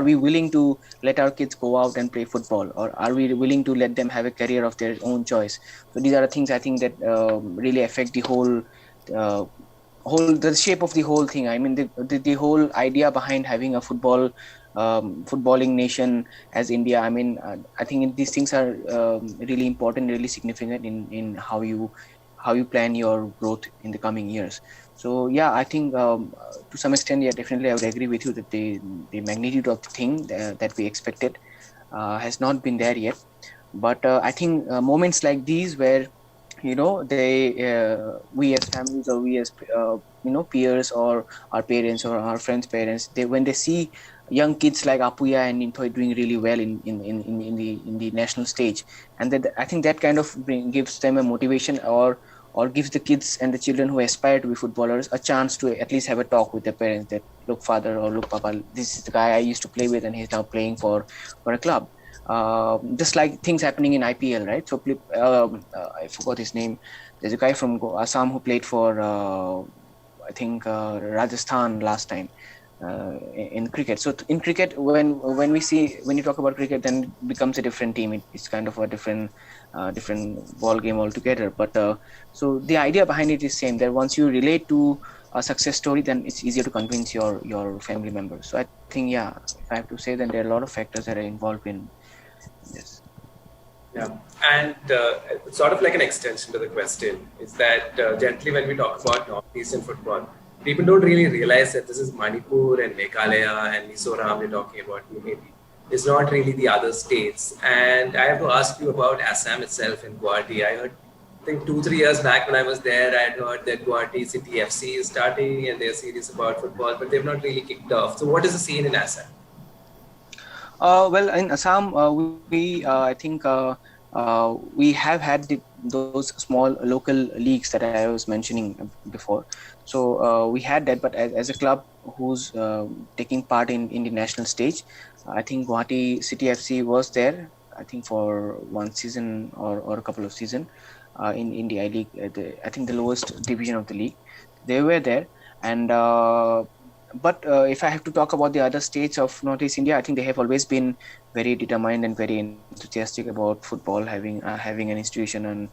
we willing to let our kids go out and play football, or are we willing to let them have a career of their own choice? So these are the things I think that really affect the uh, whole the shape of the whole thing. I mean, the whole idea behind having a footballing nation as India. I mean, I think these things are really important, really significant in how you plan your growth in the coming years. So yeah, I think to some extent, yeah, definitely I would agree with you that the magnitude of the thing that we expected has not been there yet. But I think moments like these, where we as families, or we as peers, or our parents or our friends' parents, when they see young kids like Apuya and Ninthoi doing really well in the national stage, and that, I think that kind of gives them a motivation, or gives the kids and the children who aspire to be footballers a chance to at least have a talk with their parents, that look father, or look papa, this is the guy I used to play with, and he's now playing for a club. Just like things happening in IPL, right? So I forgot his name. There's a guy from Assam who played for I think Rajasthan last time in cricket. So in cricket, when you talk about cricket, then it becomes a different team. It's kind of a different ball game altogether. But so the idea behind it is same. That once you relate to a success story, then it's easier to convince your family members. So I think, yeah, if I have to say, then there are a lot of factors that are involved in this. Yeah, and sort of like an extension to the question is that generally when we talk about Northeastern football, people don't really realize that this is Manipur and Meghalaya and Mizoram we're talking about maybe. It's not really the other states. And I have to ask you about Assam itself in Guwahati. I heard, I think 2-3 years back when I was there, I had heard that Guwahati City FC is starting and they're serious about football, but they've not really kicked off. So what is the scene in Assam? Well, in Assam, I think we have had those small local leagues that I was mentioning before. So we had that, but as a club who's taking part in the national stage, I think Guwahati City FC was there, I think for one season or a couple of seasons in the I League, I think the lowest division of the league. They were there, and but if I have to talk about the other states of Northeast India, I think they have always been very determined and very enthusiastic about football, having an institution and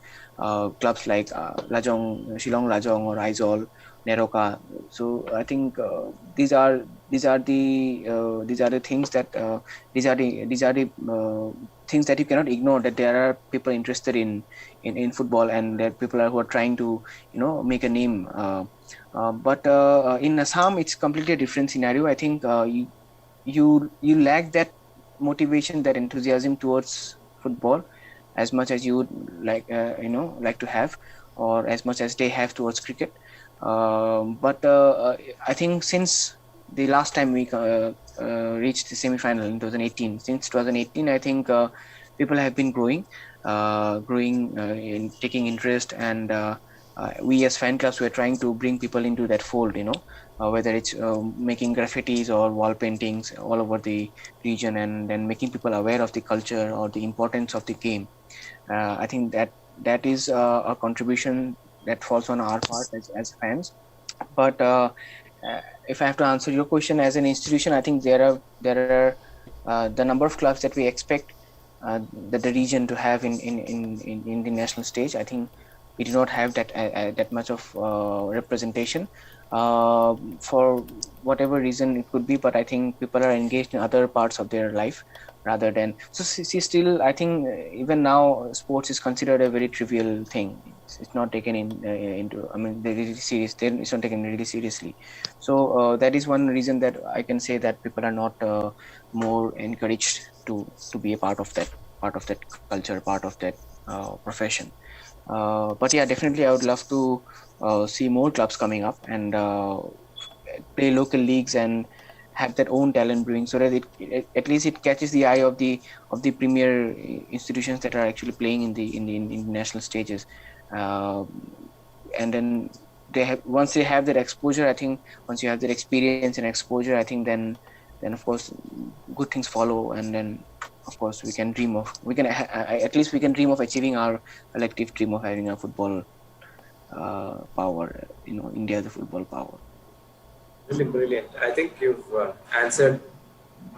clubs like Shillong Lajong or Aizawl, Neroka. So I think these are these are the things that these are the things that you cannot ignore, that there are people interested in football, and that people are who are trying to make a name. But in Assam, it's completely a different scenario. I think you lack that motivation, that enthusiasm towards football as much as you would like to have, or as much as they have towards cricket. But I think since the last time we reached the semi-final in 2018, since 2018, I think people have been growing in taking interest, and we as fan clubs were trying to bring people into that fold, whether it's making graffitis or wall paintings all over the region, and then making people aware of the culture or the importance of the game. I think that is a contribution that falls on our part as fans. But if I have to answer your question, as an institution, I think there are the number of clubs that we expect that the region to have in the national stage. I think we do not have that much of representation, for whatever reason it could be. But I think people are engaged in other parts of their life rather than, so see, still I think even now sports is considered a very trivial thing. It's not taken into, I mean, really serious. Then it's not taken really seriously. So that is one reason that I can say that people are not more encouraged to be a part of that culture, part of that profession. But yeah, definitely I would love to see more clubs coming up and play local leagues and have their own talent brewing, so that at least it catches the eye of the premier institutions that are actually playing in the national stages. uh, and then once they have that exposure, I think once you have that experience and exposure, I think then of course good things follow, and then of course at least we can dream of achieving our collective dream of having a football power, India, the football power. Brilliant, brilliant. I think you've answered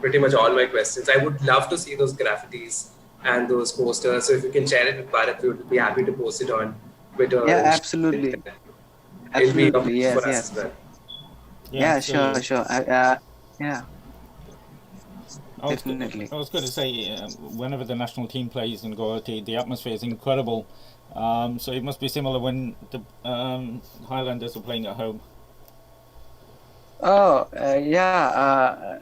pretty much all my questions. I would love to see those graffitis and those posters. So if you can share it with Bharat, we would be happy to post it on Twitter. Yeah, And absolutely. it'll be Absolutely. a Yes, for us yes. as well. Yeah, So sure. Yeah, definitely. I was going to say, whenever the national team plays in Guwahati, the atmosphere is incredible. So it must be similar when the Highlanders are playing at home. Oh, yeah.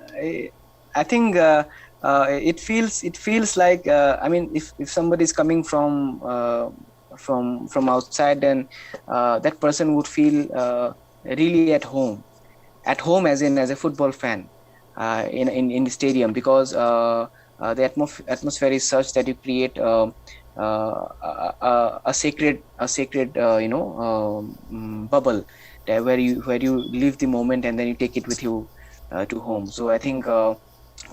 I think it feels like, I mean, if somebody is coming from outside, then that person would feel really at home, as a football fan, in the stadium, because the atmosphere is such that you create a sacred bubble there, where you live the moment, and then you take it with you to home. So I think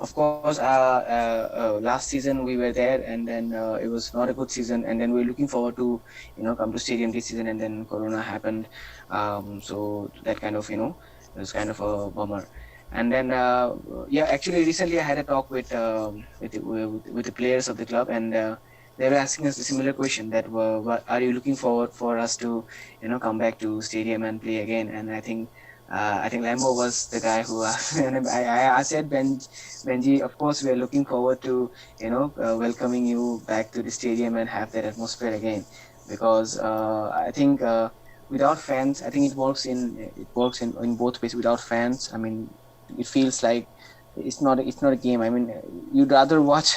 of course last season we were there, and then it was not a good season, and then we're looking forward to come to stadium this season, and then corona happened. So that kind of, it was kind of a bummer. And then yeah, actually recently I had a talk with the players of the club, and they were asking us a similar question, that what are you looking forward for us to come back to stadium and play again. And I think Lambo was the guy who asked, and I said, Benji, of course we are looking forward to welcoming you back to the stadium and have that atmosphere again, because I think without fans, I think it works in both ways. Without fans, I mean, it feels like it's not a game. I mean, you'd rather watch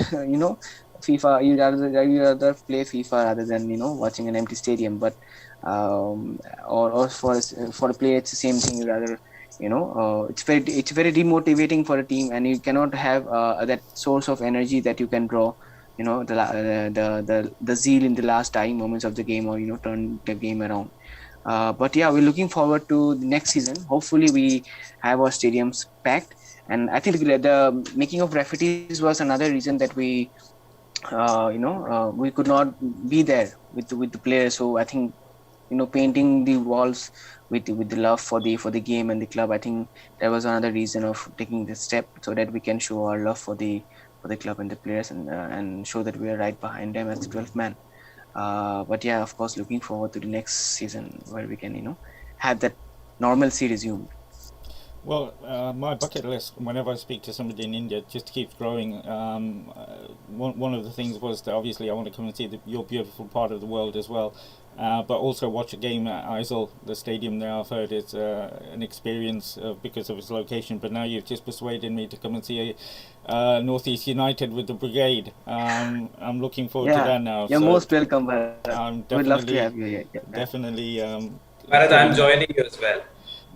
FIFA. You'd rather play FIFA rather than watching an empty stadium. But or for a player, it's the same thing. You rather it's very demotivating for a team, and you cannot have that source of energy that you can draw. The zeal in the last dying moments of the game, or turn the game around. But yeah, we're looking forward to the next season. Hopefully, we have our stadiums packed. And I think the making of graffitis was another reason that we could not be there with the players. So I think painting the walls with the love for the game and the club. I think that was another reason of taking this step, so that we can show our love for the club and the players, and show that we are right behind them as the 12th man. But yeah, of course, looking forward to the next season where we can have that normalcy resumed. Well, my bucket list, whenever I speak to somebody in India, just keeps growing. One of the things was that obviously I want to come and see your beautiful part of the world as well, but also watch a game at Aizawl, the stadium there. I've heard it's an experience because of its location, but now you've just persuaded me to come and see Northeast United with the Brigade. I'm looking forward to that now. You're so most welcome, Bharat. We'd love to have you here. Definitely. Bharat, I'm joining you as well.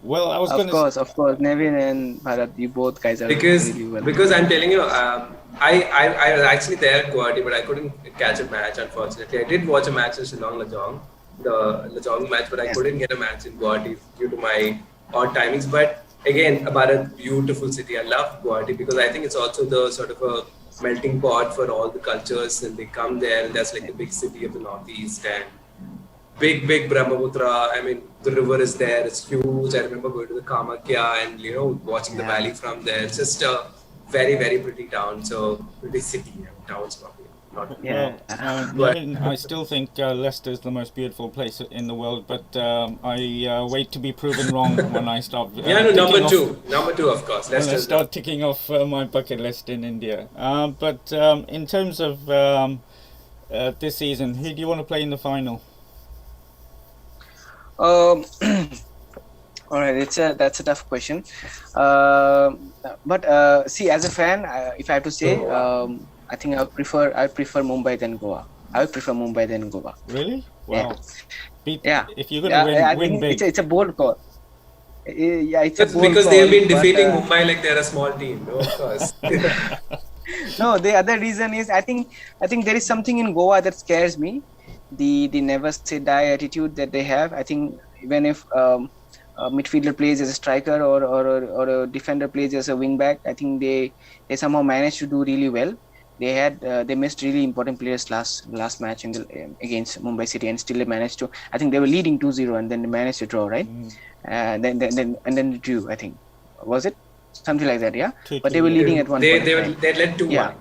Well, I was going to. Of course, Nevin and Bharat, you both guys are really well. Because I'm telling you, I was actually there at Guwahati, but I couldn't catch a match. Unfortunately, I did watch a match in Shillong Lajong, the Lajong match, but I couldn't get a match in Guwahati due to my odd timings. But again, about a beautiful city. I love Guwahati because I think it's also the sort of a melting pot for all the cultures, and they come there, and that's like the big city of the Northeast and big Brahmaputra. I mean, the river is there. It's huge. I remember going to the Kamakya and watching the valley from there. It's just a very, very pretty town. So pretty city. Towns probably. I still think Leicester is the most beautiful place in the world, but I wait to be proven wrong when I start. Number two, of course. When I start ticking off my bucket list in India. But in terms of this season, who do you want to play in the final? All right, that's a tough question. But see, as a fan, if I have to say, I think I prefer Mumbai than Goa. I would prefer Mumbai than Goa. Really? Wow. Yeah. If you're gonna win big. It's a bold call. Yeah, it's a bold because call, they've been defeating Mumbai like they're a small team. No, of course. No, the other reason is I think there is something in Goa that scares me. The never say die attitude that they have. I think even if a midfielder plays as a striker or a defender plays as a wing back, I think they somehow managed to do really well. They missed really important players last match against Mumbai City, and still they managed to. I think they were leading 2-0 and then they managed to draw, right? Then they drew. I think was it something like that, yeah. But they were leading at one point. They led 2-1. Yeah.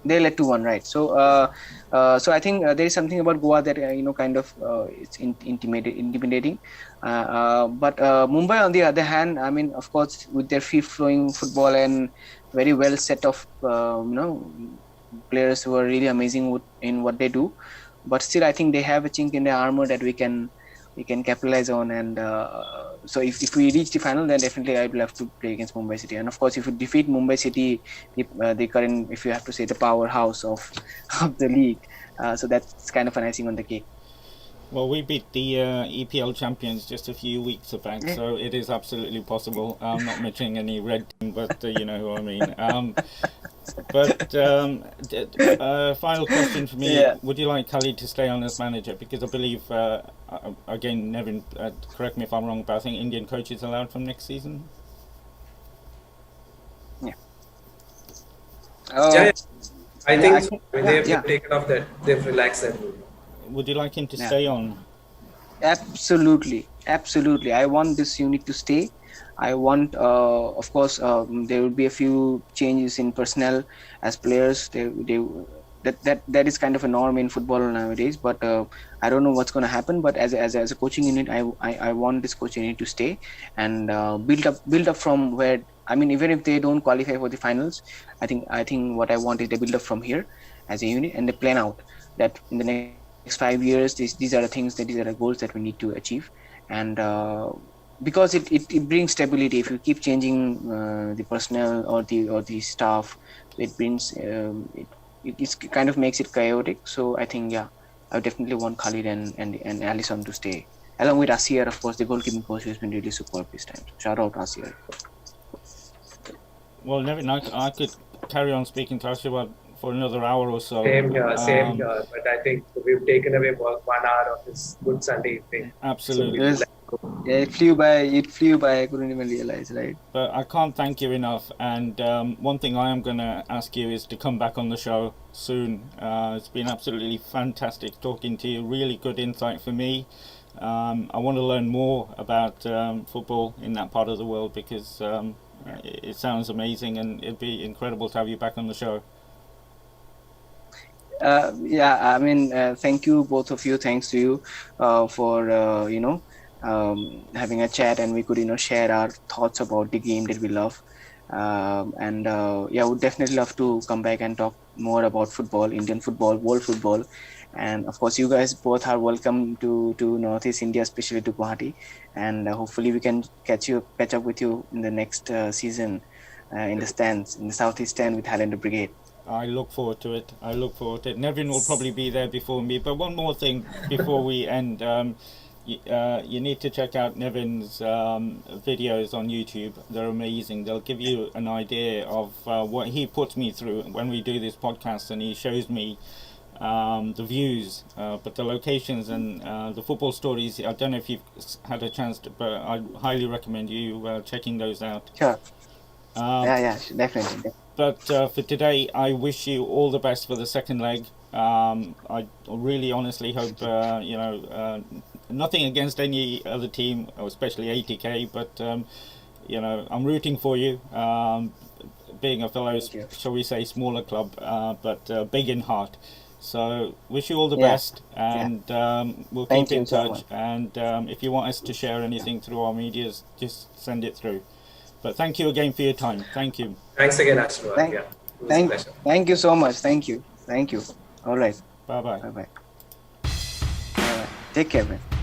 They led 2-1, right? So I think there is something about Goa that kind of it's intimidating. But Mumbai, on the other hand, I mean, of course, with their free-flowing football and very well set of players who are really amazing in what they do, but still, I think they have a chink in their armor that we can capitalize on. And so if we reach the final, then definitely I will have to play against Mumbai City. And of course, if we defeat Mumbai City, the current, if you have to say, the powerhouse of the league, so that's kind of an icing on the cake. Well, we beat the EPL champions just a few weeks back, so it is absolutely possible. I'm not mentioning any red team, but you know who I mean. Final question for me. Yeah. Would you like Khalid to stay on as manager? Because I believe, again, Nevin, correct me if I'm wrong, but I think Indian coaches allowed from next season? Yeah. I think they've taken off that, they've relaxed that rule. Would you like him to stay on? Absolutely. I want this unit to stay. I want, of course, there will be a few changes in personnel as players. That is kind of a norm in football nowadays. But I don't know what's going to happen. But as a coaching unit, I want this coaching unit to stay and build up from where. I mean, even if they don't qualify for the finals, I think what I want is they build up from here as a unit, and they plan out that in the next 5 years, these are the things these are the goals that we need to achieve. And because it brings stability. If you keep changing the personnel or the staff, it brings it kind of makes it chaotic. So I think I would definitely want Khalid and Alisson to stay, along with Asir, of course, the goalkeeping coach who's been really superb this time. Shout out Asir. Well, Nevin, I could carry on speaking to Asir for another hour or so. Same here. But I think we've taken away 1 hour of this good Sunday evening. Absolutely. So it flew by. I couldn't even realize, right? But I can't thank you enough. And one thing I am going to ask you is to come back on the show soon. It's been absolutely fantastic talking to you. Really good insight for me. I want to learn more about football in that part of the world because It sounds amazing, and it'd be incredible to have you back on the show. Yeah, I mean, thank you, both of you. Thanks to you for having a chat, and we could share our thoughts about the game that we love. And yeah, would definitely love to come back and talk more about football, Indian football, world football. And of course, you guys both are welcome to Northeast India, especially to Guwahati. And hopefully, we can catch up with you in the next season in the stands, in the Southeast stand with Highlander Brigade. I look forward to it. Nevin will probably be there before me. But one more thing before we end. You need to check out Nevin's videos on YouTube. They're amazing. They'll give you an idea of what he puts me through when we do this podcast, and he shows me the views, but the locations and the football stories. I don't know if you've had a chance to, but I highly recommend you checking those out. Sure. Yeah, definitely. But for today, I wish you all the best for the second leg. I really honestly hope, nothing against any other team, especially ATK, but, I'm rooting for you. Being a fellow, shall we say, smaller club, but big in heart. So wish you all the best, and we'll keep in touch. And if you want us to share anything through our medias, just send it through. But thank you again for your time. Thank you. Thanks again, Ashwin. Thank you so much. Thank you. All right. Bye-bye. Bye-bye. All right. Take care, man.